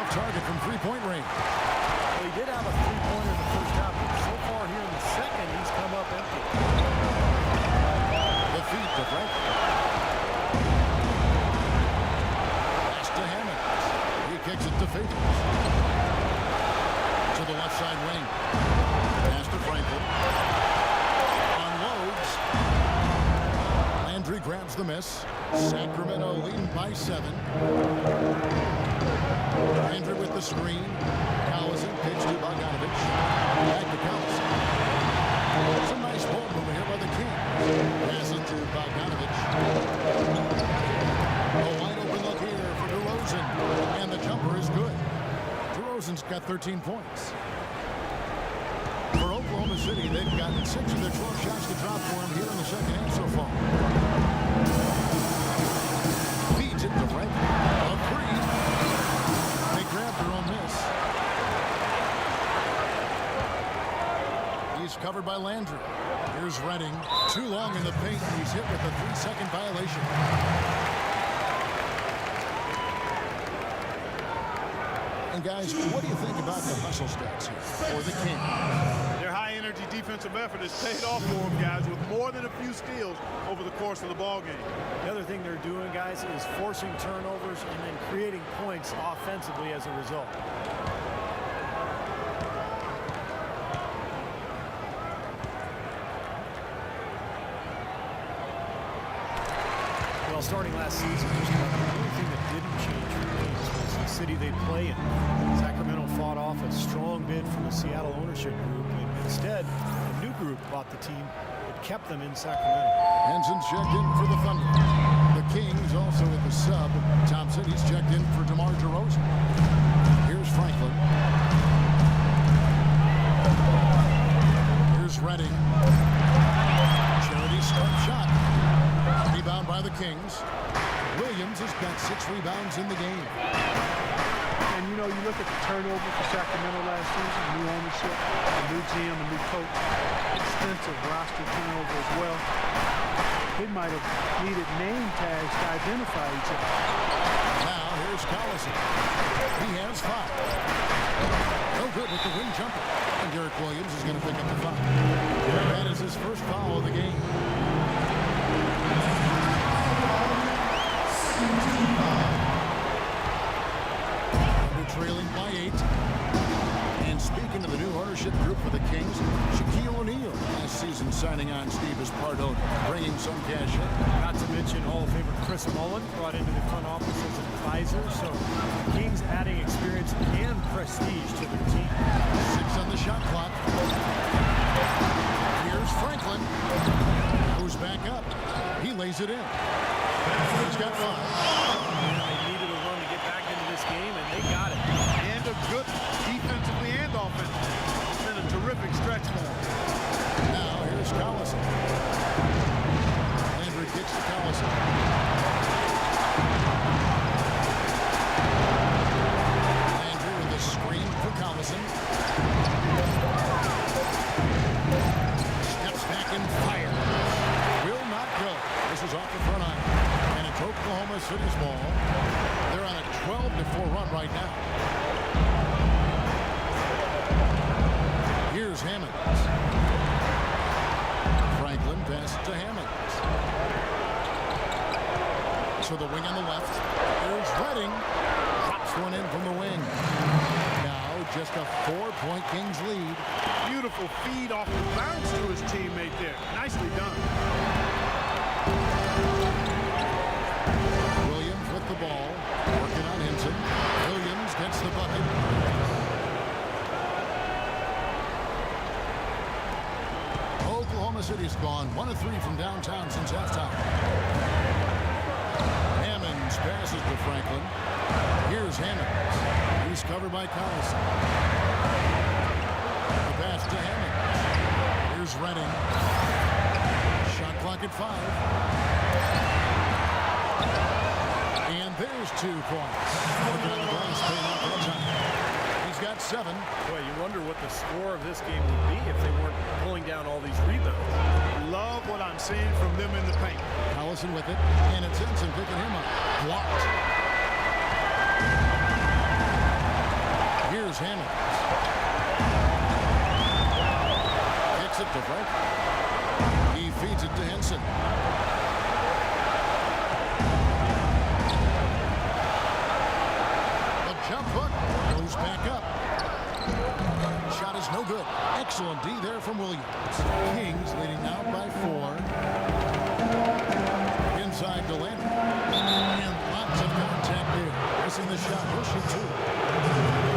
Speaker 4: off target from three-point range.
Speaker 6: Well, he did have a three-pointer in the first half, but so far here in the second, he's come up empty.
Speaker 4: The feet to Franklin. Pass to Hammond. He kicks it to Favors. To the left side wing. Pass to Franklin. Unloads. Landry grabs the miss. Sacramento leading by 7. Landry with the screen. Collison pitch to Bogdanovich. Back to Collison. Some nice ball movement here by the Kings. Pass it to Bogdanovich. A wide open look here for DeRozan. And the jumper is good. DeRozan's got 13 points. For Oklahoma City, they've gotten 6 of their 12 shots to drop for him here in the second half so far. Feeds it to Franklin. A three. They grab their own miss. He's covered by Landry. Here's Redding. Too long in the paint, and he's hit with a 3-second violation. And guys, what do you think about the hustle stats here for the Kings?
Speaker 5: Their high-energy defensive effort has paid off for them, guys, with more than a few steals over the course of the ball game.
Speaker 6: The other thing they're doing, guys, is forcing turnovers and then creating points offensively as a result. Well, starting last season, just about the only thing that didn't change for the Kings was the city they play in. Sacramento fought off a strong bid from the Seattle ownership group, and instead, a new group bought the team that kept them in Sacramento.
Speaker 4: Hansen's checked in for the Thunder. The Kings also with the sub. Thompson, he's checked in for DeMar DeRozan. Here's Franklin. Here's Redding. Charity start shot. Rebound by the Kings. Williams has got 6 rebounds in the game.
Speaker 5: And, you know, you look at the turnover for Sacramento last season, new ownership, a new GM, a new coach, extensive roster turnover as well. They might have needed name tags to identify each other.
Speaker 4: Now, here's Collison. He has 5. No good with the wing jumper. And Derek Williams is going to pick up the foul. That is his first foul of the game. They're trailing by 8. And speaking of the new ownership group for the Kings, Shaquille O'Neal last season signing on Steve as part owner, bringing some cash in.
Speaker 6: Not to mention Hall of Famer Chris Mullin brought into the front office as an advisor. So the Kings adding experience and prestige to their team.
Speaker 4: 6 on the shot clock. Here's Franklin. Goes back up. He lays it in. He's got 5.
Speaker 6: They needed a run to get back into this game, and they got it.
Speaker 5: And a good defensively and offensively. It's been a terrific stretch for them.
Speaker 4: Now here's Collison. Landry kicks to Collison. Landry with a screen for Collison. Steps back and fire. Will not go. This is off the front iron. And it's Oklahoma City's ball. They're on a 12-4 run right now. Here's Hammonds. Franklin passes to Hammonds. To the wing on the left. Here's Redding. Drops one in from the wing. Now just a 4-point Kings lead.
Speaker 5: Beautiful feed off the bounce to his teammate there. Nicely done.
Speaker 4: Williams with the ball. Working on Henson. Williams gets the bucket. Oklahoma City's gone 1 of 3 from downtown since halftime. Hammonds passes to Franklin. Here's Hammonds. He's covered by Collison. The pass to Hammonds. Here's Redding. Shot clock at 5. And there's 2 points. Working on the glass, paying off that time. He's got 7.
Speaker 6: Boy, you wonder what the score of this game would be if they weren't pulling down all these rebounds.
Speaker 5: Love what I'm seeing from them in the paint.
Speaker 4: Collison with it, and it's Henson picking him up. Blocked. Here's Hammond. Kicks it to Frank. He feeds it to Henson. The jump hook goes back up. Shot is no good. Excellent D there from Williams. Kings leading now by 4. Inside to Landry. And lots of contact there. Missing the shot. He'll shoot 2.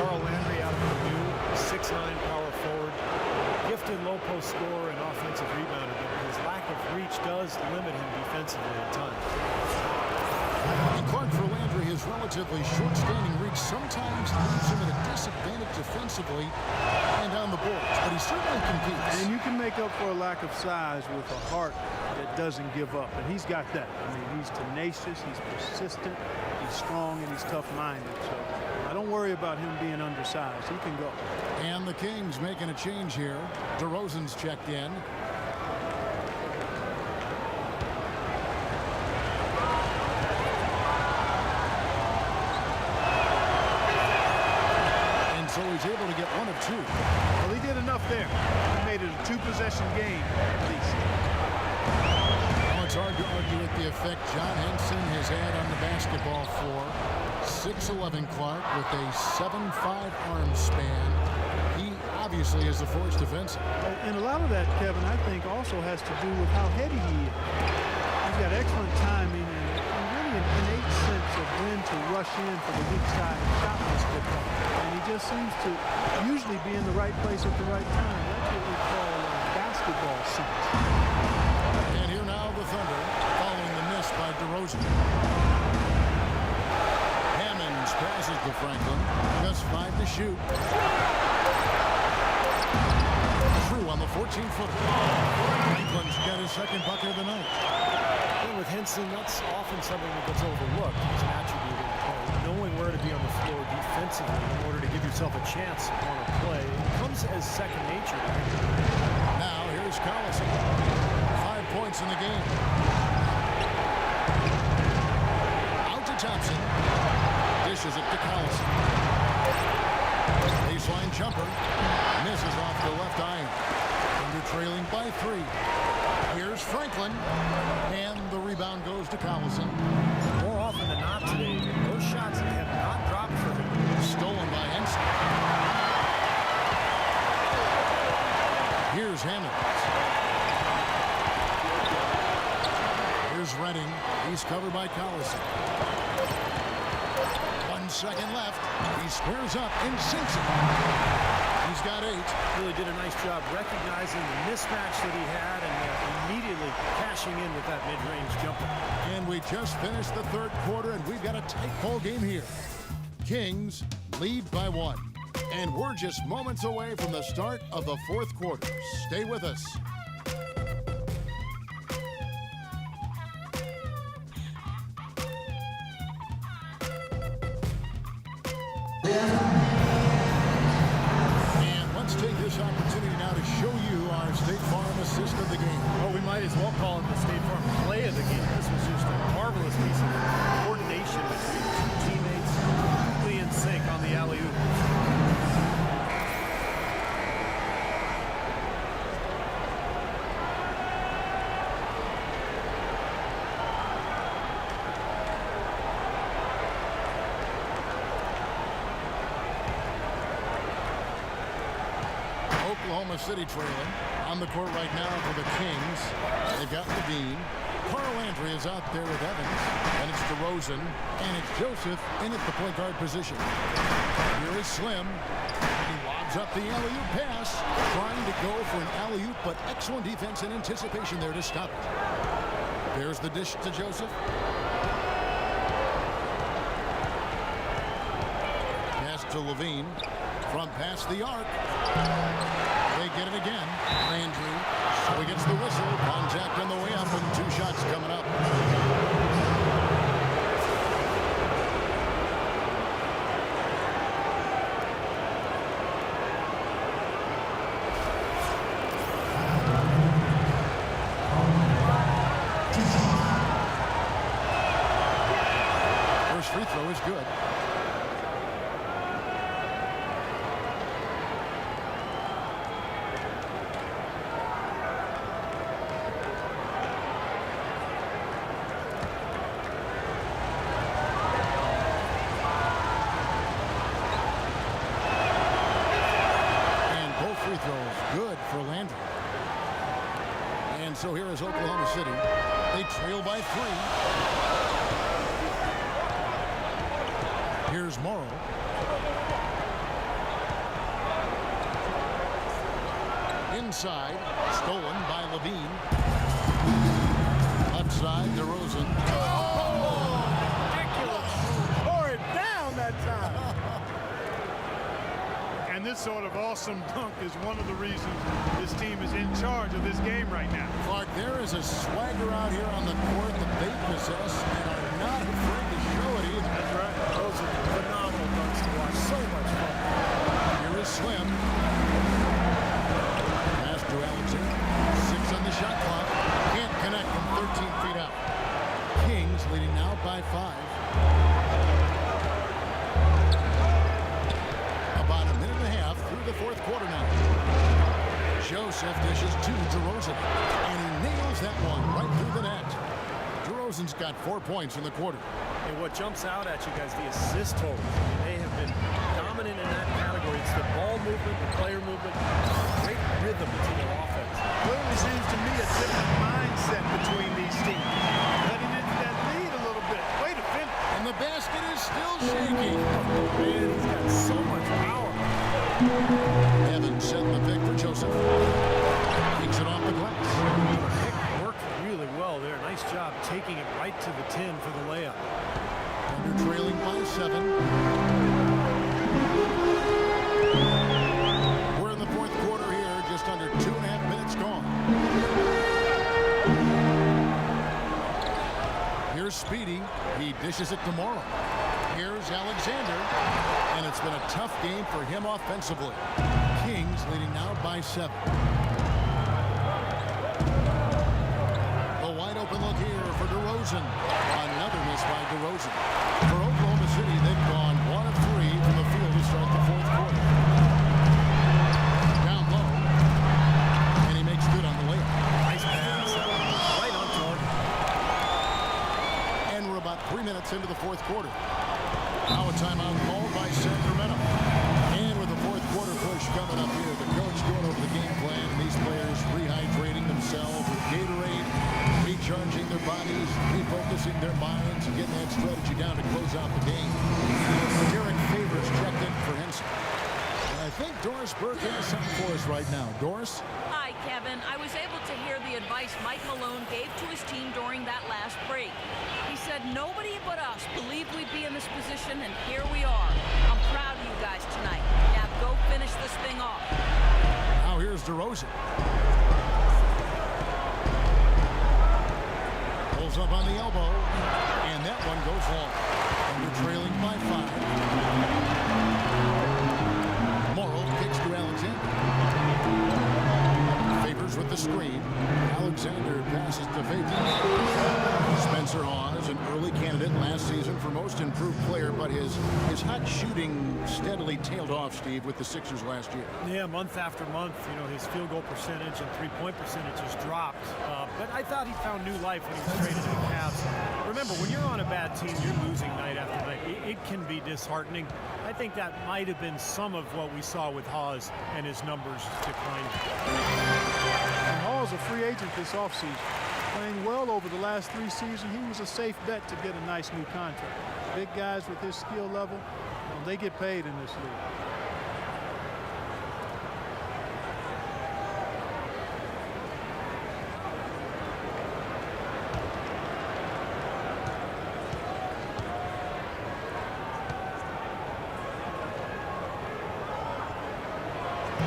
Speaker 6: Carl Landry out of Purdue, 6'9" power forward, gifted low post scorer and offensive rebounder, but his lack of reach does limit him defensively at times.
Speaker 4: And Clark, for Landry, his relatively short-standing reach sometimes leaves him at a disadvantage defensively and on the boards, but he certainly competes.
Speaker 5: And you can make up for a lack of size with a heart that doesn't give up, and he's got that. I mean, he's tenacious, he's persistent, he's strong, and he's tough-minded. So I don't worry about him being undersized. He can go.
Speaker 4: And the Kings making a change here. DeRozan's checked in. So he's able to get 1 of 2.
Speaker 5: Well, he did enough there. He made it a 2-possession game, at least.
Speaker 4: Well, it's hard to argue with the effect John Henson has had on the basketball floor. 6'11" Clark with a 7'5" arm span. He obviously is a force defensive.
Speaker 5: And a lot of that, Kevin, I think also has to do with how heady he is. He's got excellent timing and really an innate sense of when to rush in for the weak side shot was picked up. And he just seems to usually be in the right place at the right time. That's what we call basketball sense.
Speaker 4: And here now the Thunder following the miss by DeRozan. Hammonds passes to Franklin. Just 5 to shoot. True on the 14-footer. Franklin's got his second bucket of the night.
Speaker 6: And with Henson, that's often something that gets overlooked as an attribute in play. Knowing where to be on the floor defensively in order to give yourself a chance on a play, it comes as second nature to him.
Speaker 4: Now here's Collison. 5 points in the game. Out to Thompson. Dishes it to Collison. Baseline jumper. Misses off the left iron. Under trailing by 3. Here's Franklin. And the rebound goes to Collison.
Speaker 6: More often than not today, those shots have not dropped for him.
Speaker 4: Stolen by Henson. Here's Hammond. Here's Redding. He's covered by Collison. 1 second left. He squares up and sinks it. He's got 8.
Speaker 6: Really did a nice job recognizing the mismatch that he had and immediately cashing in with that mid-range jumper.
Speaker 4: And we just finished the 3rd quarter, and we've got a tight ball game here. Kings lead by 1. And we're just moments away from the start of the 4th quarter. Stay with us. And let's take this opportunity now to show you our State Farm assist of the game.
Speaker 6: Well, we might as well call it the State Farm play of the game. This was just a marvelous piece of coordination between 2 teammates, completely in sync on the alley-oop.
Speaker 4: Oklahoma City trailing. On the court right now for the Kings. They've got Levine. Carl Landry is out there with Evans. And it's DeRozan. And it's Joseph in at the point guard position. Here is Slim. He lobs up the alley-oop pass. Trying to go for an alley-oop, but excellent defense and anticipation there to stop it. There's the dish to Joseph. Pass to Levine. From past the arc. They get it again. Landry. So he gets the whistle. Contact on the way up and 2 shots coming up. First free throw is good. So here is Oklahoma City. They trail by 3. Here's Morrow. Inside, stolen by Levine. Left side, DeRozan.
Speaker 5: Ridiculous. Tore it down that time. And this sort of awesome dunk is one of the reasons this team is in charge of this game right now.
Speaker 4: Clark, there is a swagger out here on the court that they possess and are not afraid to show it either.
Speaker 5: That's right.
Speaker 6: Those are phenomenal dunks to watch. So much fun.
Speaker 4: Here is Slim. Pass to Alexander. 6 on the shot clock. Can't connect from 13 feet out. Kings leading now by 5. About a minute and a half through the fourth quarter now. Joseph dishes to DeRozan, and he nails that one right through the net. DeRozan's got 4 points in the quarter.
Speaker 6: And what jumps out at you guys, the assist totals. They have been dominant in that category. It's the ball movement, the player movement, great rhythm to their offense.
Speaker 5: Clearly seems to me a different mindset between these teams. Letting into that lead a little bit. Way to finish.
Speaker 4: And the basket is still shaky.
Speaker 6: Man, he's got so much power.
Speaker 4: Evans setting the pick for Joseph. Takes it off the glass.
Speaker 6: Pick worked really well there. Nice job taking it right to the 10 for the layup.
Speaker 4: Under trailing by 7. We're in the fourth quarter here, just under 2.5 minutes gone. Here's Speedy. He dishes it to Morrow. Here's Alexander. And it's been a tough game for him offensively. Kings leading now by 7. A wide open look here for DeRozan. Another miss by DeRozan. For Oklahoma City, they've gone 1 of 3 from the field to start the fourth quarter. Down low. And he makes good on the layup.
Speaker 6: Nice pass. Right on target.
Speaker 4: And we're about 3 minutes into the fourth quarter. Now a timeout called by Sacramento. And with the fourth quarter push coming up here, the coach going over the game plan, and these players rehydrating themselves with Gatorade, recharging their bodies, refocusing their minds, and getting that strategy down to close out the game. Derek Favors checked in for Henson. I think Doris Burke has something for us right now. Doris?
Speaker 7: Hi, Kevin. I was able to hear the advice Mike Malone gave to his team during that last break. He said nobody but us believed we'd be in this position, and here we are. I'm proud of you guys tonight. Now go finish this thing off.
Speaker 4: Now here's DeRozan. Pulls up on the elbow, and that one goes long. Under trailing by 5. Morrow kicks to Alexander. Favors with the screen. Alexander passes to Fabian. Spencer Hawes, an early candidate last season for most improved player, but his hot shooting steadily tailed off, Steve, with the Sixers last year.
Speaker 6: Yeah, month after month, you know, his field goal percentage and three-point percentage has dropped. But I thought he found new life when he was traded to the Cavs. Remember, when you're on a bad team, you're losing night after night. It can be disheartening. I think that might have been some of what we saw with Hawes and his numbers declining.
Speaker 5: And Hall's a free agent this offseason. Playing well over the last 3 seasons, he was a safe bet to get a nice new contract. Big guys with his skill level, they get paid in this league.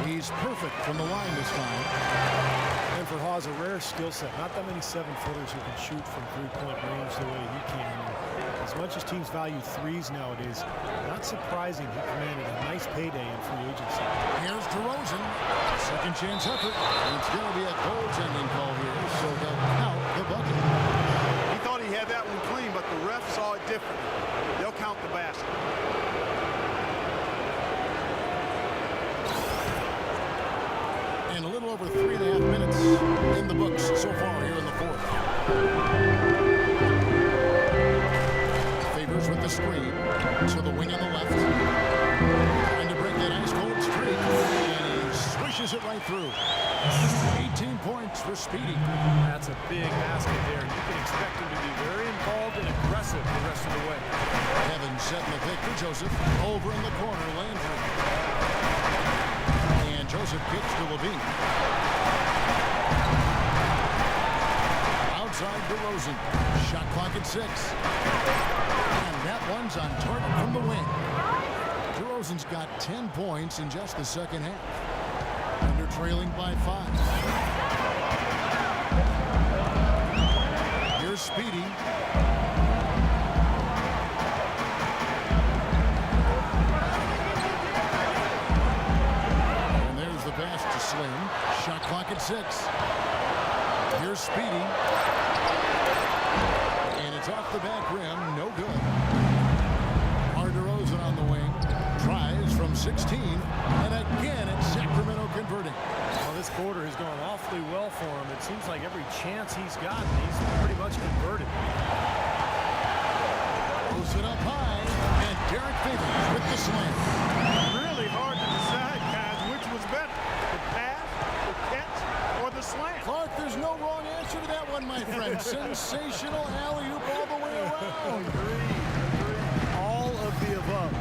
Speaker 4: He's perfect from the line this time.
Speaker 6: And for Hawes, a rare skill set. Not that many 7-footers who can shoot from three-point range the way he can. As much as teams value threes nowadays, not surprising he commanded a nice payday in free agency.
Speaker 4: Here's DeRozan. Second chance effort. It's going to be a goaltending call here, so they'll count the bucket.
Speaker 5: He thought he had that one clean, but the ref saw it differently. They'll count the basket.
Speaker 4: And a little over 3.5 minutes in the books so far here in the fourth. Favors with the screen to the wing on the left. Trying to break that ice cold streak. And he swishes it right through. 18 points for Speedy.
Speaker 6: That's a big basket there. You can expect him to be very involved and aggressive the rest of the way.
Speaker 4: Evans setting the pick for Joseph. Over in the corner, Landry. And Joseph kicks to Levine. Outside DeRozan. Shot clock at 6. And that one's on target from the wing. DeRozan's got 10 points in just the second half. Under trailing by 5. Here's Speedy. And there's the pass to Slim. Shot clock at 6. Here's Speedy. And it's off the back rim. No good. DeRozan on the wing. Tries from 16. And again, it's Sacramento converting.
Speaker 6: Well, this quarter has gone awfully well for him. It seems like every chance he's gotten, he's pretty much converted.
Speaker 4: Goes it up high. And Derek Favors with the slam.
Speaker 5: Really hard to decide, guys, which was better, the pass, the catch, or the slam.
Speaker 4: Clark, there's no wrong answer to that one, my friend. Sensational alley-oop all the way around.
Speaker 6: All of the above.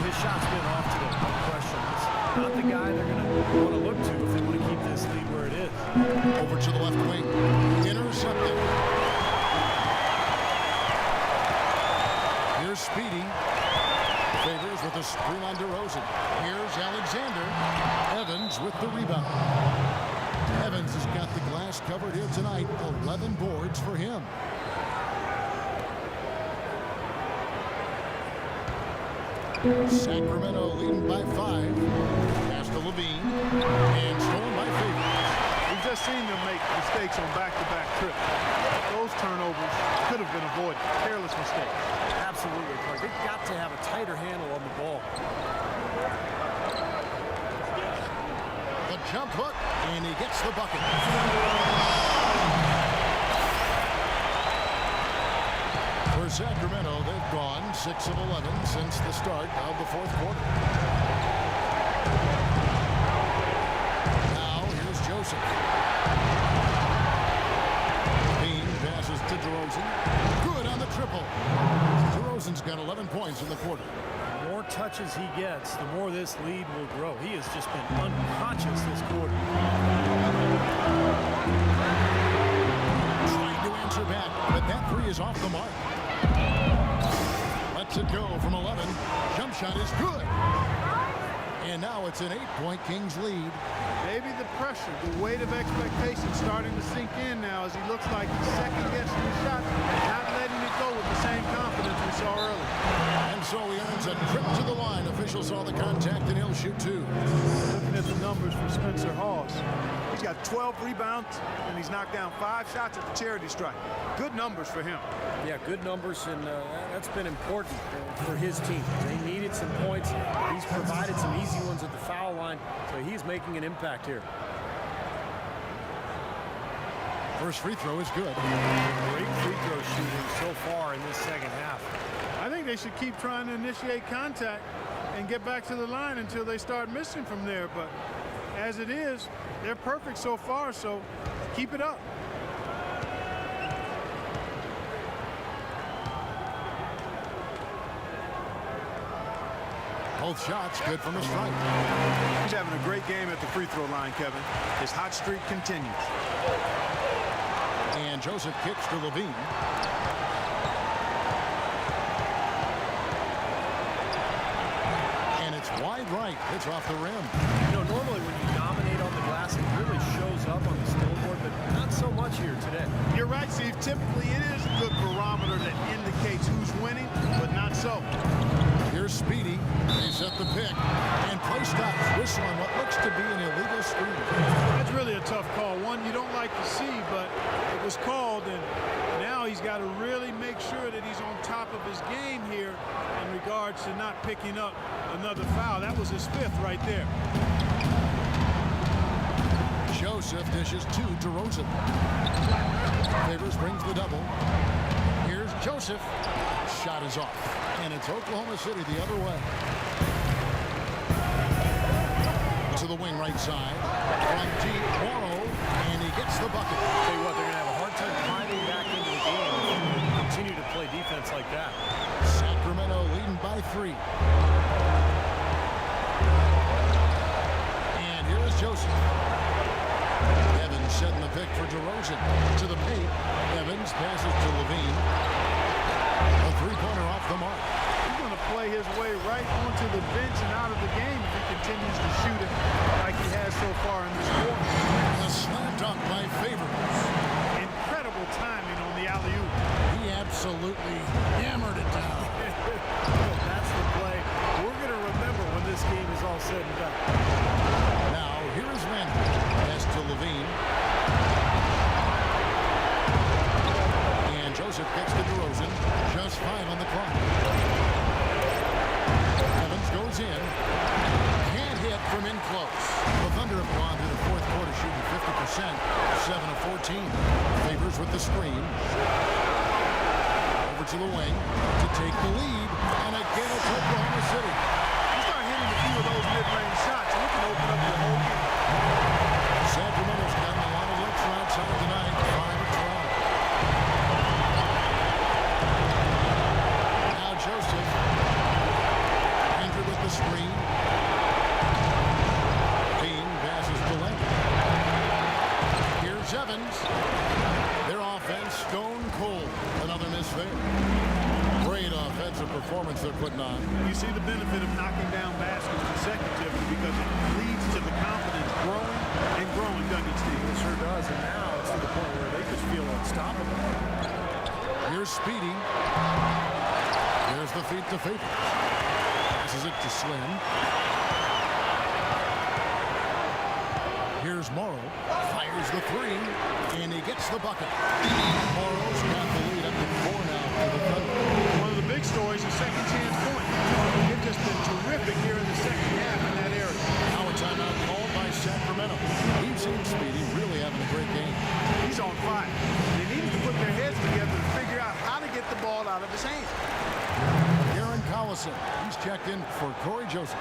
Speaker 6: His shot's been off today, no question. It's not the guy they're going to want to look to if they want to keep this lead where it is.
Speaker 4: Over to the left wing. Intercepted. Here's Speedy. Favors with a screen on DeRozan. Here's Alexander. Evans with the rebound. Evans has got the glass covered here tonight. 11 boards for him. Sacramento leading by 5. Pass to Levine. And stolen by Favors.
Speaker 5: We've just seen them make mistakes on back-to-back trips. Those turnovers could have been avoided. Careless mistakes.
Speaker 6: Absolutely, Clark. They've got to have a tighter handle on the ball.
Speaker 4: The jump hook, and he gets the bucket. For Sacramento, they've gone 6 of 11 since the start of the fourth quarter. Now, here's Joseph. Bean passes to DeRozan. Good on the triple. DeRozan's got 11 points in the quarter.
Speaker 6: The more touches he gets, the more this lead will grow. He has just been unconscious this quarter.
Speaker 4: Trying to answer back, but that three is off the mark. Lets it go from 11. Jump shot is good. And now it's an 8-point Kings lead.
Speaker 5: Maybe the pressure, the weight of expectation starting to sink in now as he looks like he's second-guessing the shot, not letting it go with the same confidence we saw earlier.
Speaker 4: And so he earns a trip to the line. Officials saw the contact, and he'll shoot 2.
Speaker 5: Looking at the numbers for Spencer Hawes, he's got 12 rebounds, and he's knocked down 5 shots at the charity stripe. Good numbers for him.
Speaker 6: Yeah, good numbers, and that's been important for his team. They needed some points. He's provided some easy ones at the foul line, so he's making an impact here.
Speaker 4: First free throw is good.
Speaker 6: Great free throw shooting so far in this second half.
Speaker 5: I think they should keep trying to initiate contact and get back to the line until they start missing from there. But as it is, they're perfect so far, so keep it up.
Speaker 4: Both shots good from the strike.
Speaker 5: He's having a great game at the free throw line, Kevin. His hot streak continues.
Speaker 4: And Joseph kicks to Levine. And it's wide right. It's off the rim.
Speaker 6: You know, normally when you dominate on the glass, it really shows up on the scoreboard, but not so much here today.
Speaker 5: You're right, Steve. Typically, it is a good barometer that indicates who's winning, but not so.
Speaker 4: Here's Speedy. They set the pick. And play stops. Whistling what looks to be an illegal screen.
Speaker 5: That's really a tough call. One you don't like to see, but it was called, and now he's got to really make sure that he's on top of his game here in regards to not picking up another foul. That was his 5th right there.
Speaker 4: Joseph dishes to DeRozan. Favors brings the double. Here's Joseph. Shot is off. And it's Oklahoma City the other way. To the wing right side. From setting the pick for DeRozan. To the paint. Evans passes to Levine. A three-pointer off the mark.
Speaker 5: He's going to play his way right onto the bench and out of the game if he continues to shoot it like he has so far in this quarter.
Speaker 4: A slam dunk by Favors.
Speaker 5: Incredible timing on the alley-oop.
Speaker 4: He absolutely hammered it down.
Speaker 6: That's the play we're going to remember when this game is all said and done.
Speaker 4: Now, here is Randall. Pass to Levine. And Joseph kicks to DeRozan. Just 5 on the clock. Evans goes in. Can't hit from in close. The Thunder have gone through the fourth quarter shooting 50%. 7 of 14. Favors with the screen. Over to the wing to take the lead. And again it's Oklahoma City.
Speaker 5: You start hitting a few of those mid-range shots, and it can open up your whole game.
Speaker 4: Sacramento's gotten a lot of looks from outside tonight. 5 of 12. Now Joseph. Andrew with the screen. Dean passes to Leonard. Here's Evans. Their offense stone cold. Another miss there. Great offensive performance they're putting on.
Speaker 5: You see the benefit of knocking down baskets consecutively because it leads to the confidence growing and growing, doesn't it, Steve?
Speaker 6: It sure does, and now it's to the point where they just feel unstoppable.
Speaker 4: Here's Speedy. There's the feed to Favors. Passes it to Slim. Here's Morrow. Fires the three, and he gets the bucket. Morrow's got the lead up to 4 now for the Thunder.
Speaker 5: One of the big stories is second chance point. They've just been terrific here in the second half in that area.
Speaker 4: Now a timeout called by Sacramento. We've seen Speedy really having a great game.
Speaker 5: He's on fire. They need to put their heads together to figure out how to get the ball out of his hands.
Speaker 4: Aaron Collison. He's checked in for Corey Joseph.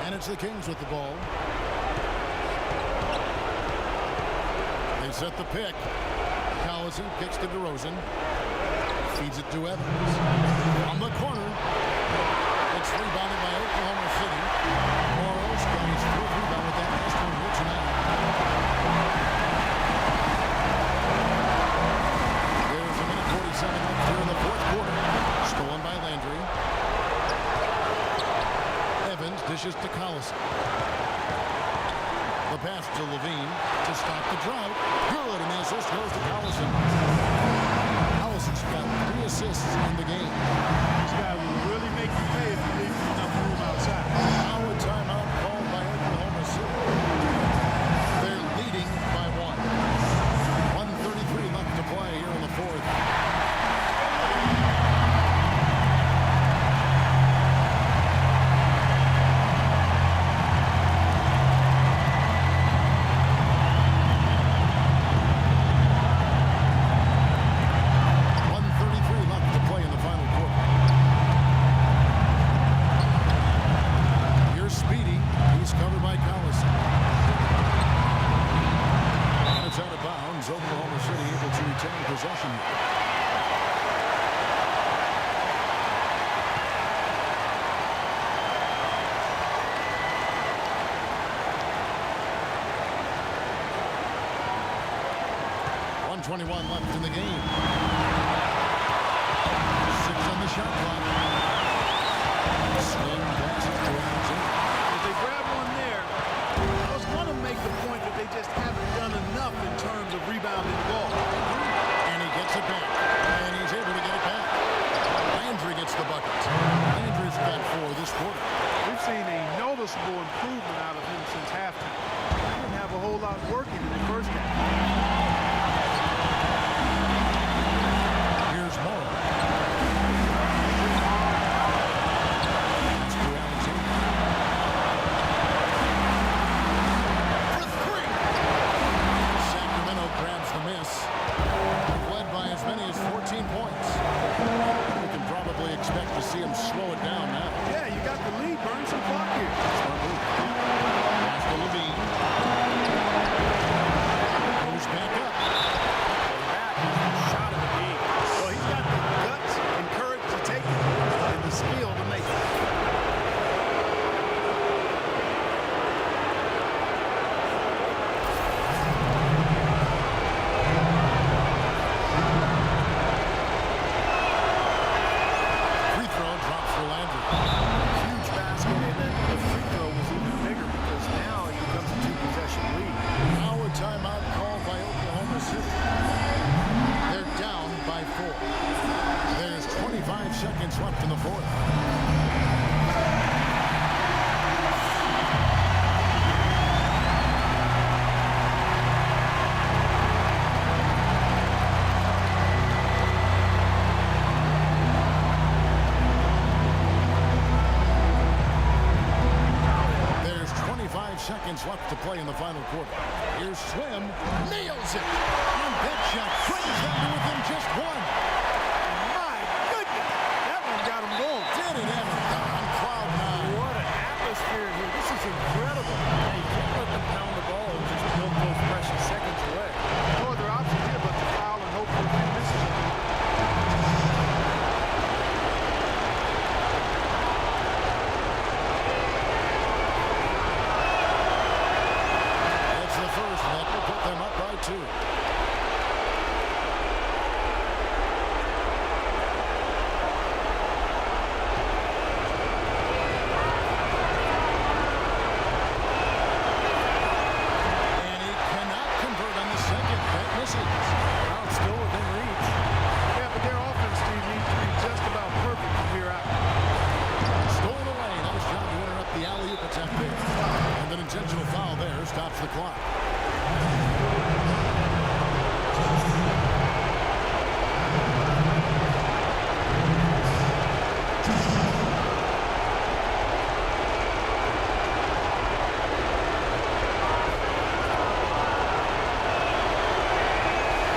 Speaker 4: And it's the Kings with the ball. They set the pick. Collison kicks to DeRozan. Feeds it to Evans. On the corner. It's rebounded by Oklahoma City. Morrow's got his fourth rebound with that last one here tonight. There's a minute 47 left here in the fourth quarter. Stolen by Landry. Evans dishes to Collison. The pass to Levine to stop the drought. Good, and the assist goes to Collison. Collison's got 3 assists in the game.
Speaker 5: This guy will really make you pay if you leave enough room outside.
Speaker 4: Now a timeout called by Oklahoma City. They're leading by 1. 1:33 left to play here in the fourth. Oklahoma City able to retain possession. .121 left in the game. 6 on the shot clock. Slim passes to Anderson.
Speaker 5: If they grab one there, I was going to make the point that they just haven't done enough in terms of rebounding the ball.
Speaker 4: And he gets it back. And he's able to get it back. Landry gets the bucket. Landry's got 4 this quarter.
Speaker 5: We've seen a noticeable improvement out of him since halftime. He didn't have a whole lot working in the first half.
Speaker 4: Here's Morrow. That's to Alexander. For 3. Sacramento grabs the miss. Led by as many as 14 points. We can probably expect to see him slow it down now.
Speaker 5: Yeah, you got the lead. Burn some clock here.
Speaker 4: Smart move. Pass to Levine. Goes back up.
Speaker 5: Shot of the game. Well, he's got the guts and courage to take it and the skill to make it.
Speaker 4: 25 seconds left in the fourth. There's 25 seconds left to play in the final quarter. Here's Slim, nails it, and that shot brings them to within just one.
Speaker 5: My goodness, that one got him going.
Speaker 4: Did it ever on cloud nine.
Speaker 6: What an atmosphere here. This is incredible. Hey, you can't let them pound the ball and just milk those precious seconds away.
Speaker 5: No other option here but to foul and hope for a few misses.
Speaker 4: It's the first that will put them up by 2. And he cannot convert on the second. That misses.
Speaker 6: Now it's still within reach.
Speaker 5: Yeah, but their offense, Steve, needs to be just about perfect from here out.
Speaker 4: Stolen away. That was trying to interrupt the alley-oop attempt there. And an intentional foul there stops the clock.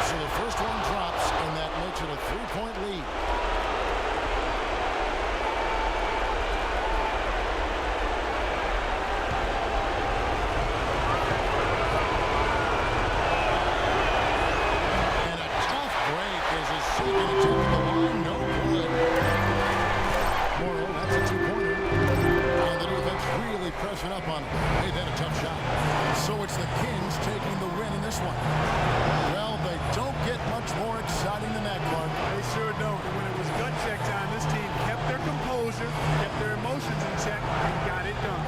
Speaker 4: So the first one drops, and that makes it a 3-point lead. And a tough break as his second attempt at the line, no good. Morrow, that's a 2-pointer. And the defense really pressing up on him. Made that a tough shot. So it's the Kings taking the win in this one. Well, they don't get much more exciting than that, Clark.
Speaker 5: They sure don't. And when it was gut check time, this team kept their composure, kept their emotions in check, and got it done.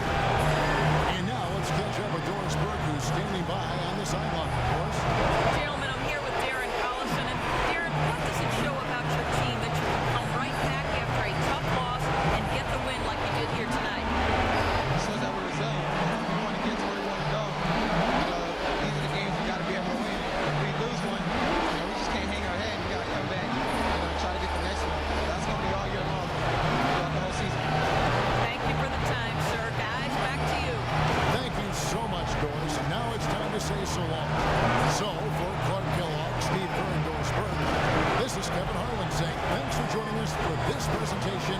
Speaker 4: And now let's catch up with Doris Burke, who's standing by on the sideline. Doris?
Speaker 7: Gentlemen, I'm here with Darren Collison. And Darren, what does it show about your team that you can come right back after a tough loss and get the win like you did here tonight?
Speaker 9: It shows that we're resilient. We want to get to where we want to go. These are the games we got to be able to win. If we lose one, we just can't hang our head. We got to come back and try to get the next one. That's going to be all year long, throughout the whole season.
Speaker 7: Thank you for the time, sir. Guys, back to you.
Speaker 4: Thank you so much, Doris. And now it's time to say so long. So, for Clark Kellogg, Steve Kerr, and Doris Burke, this is Kevin Harlan saying thanks for joining us for this presentation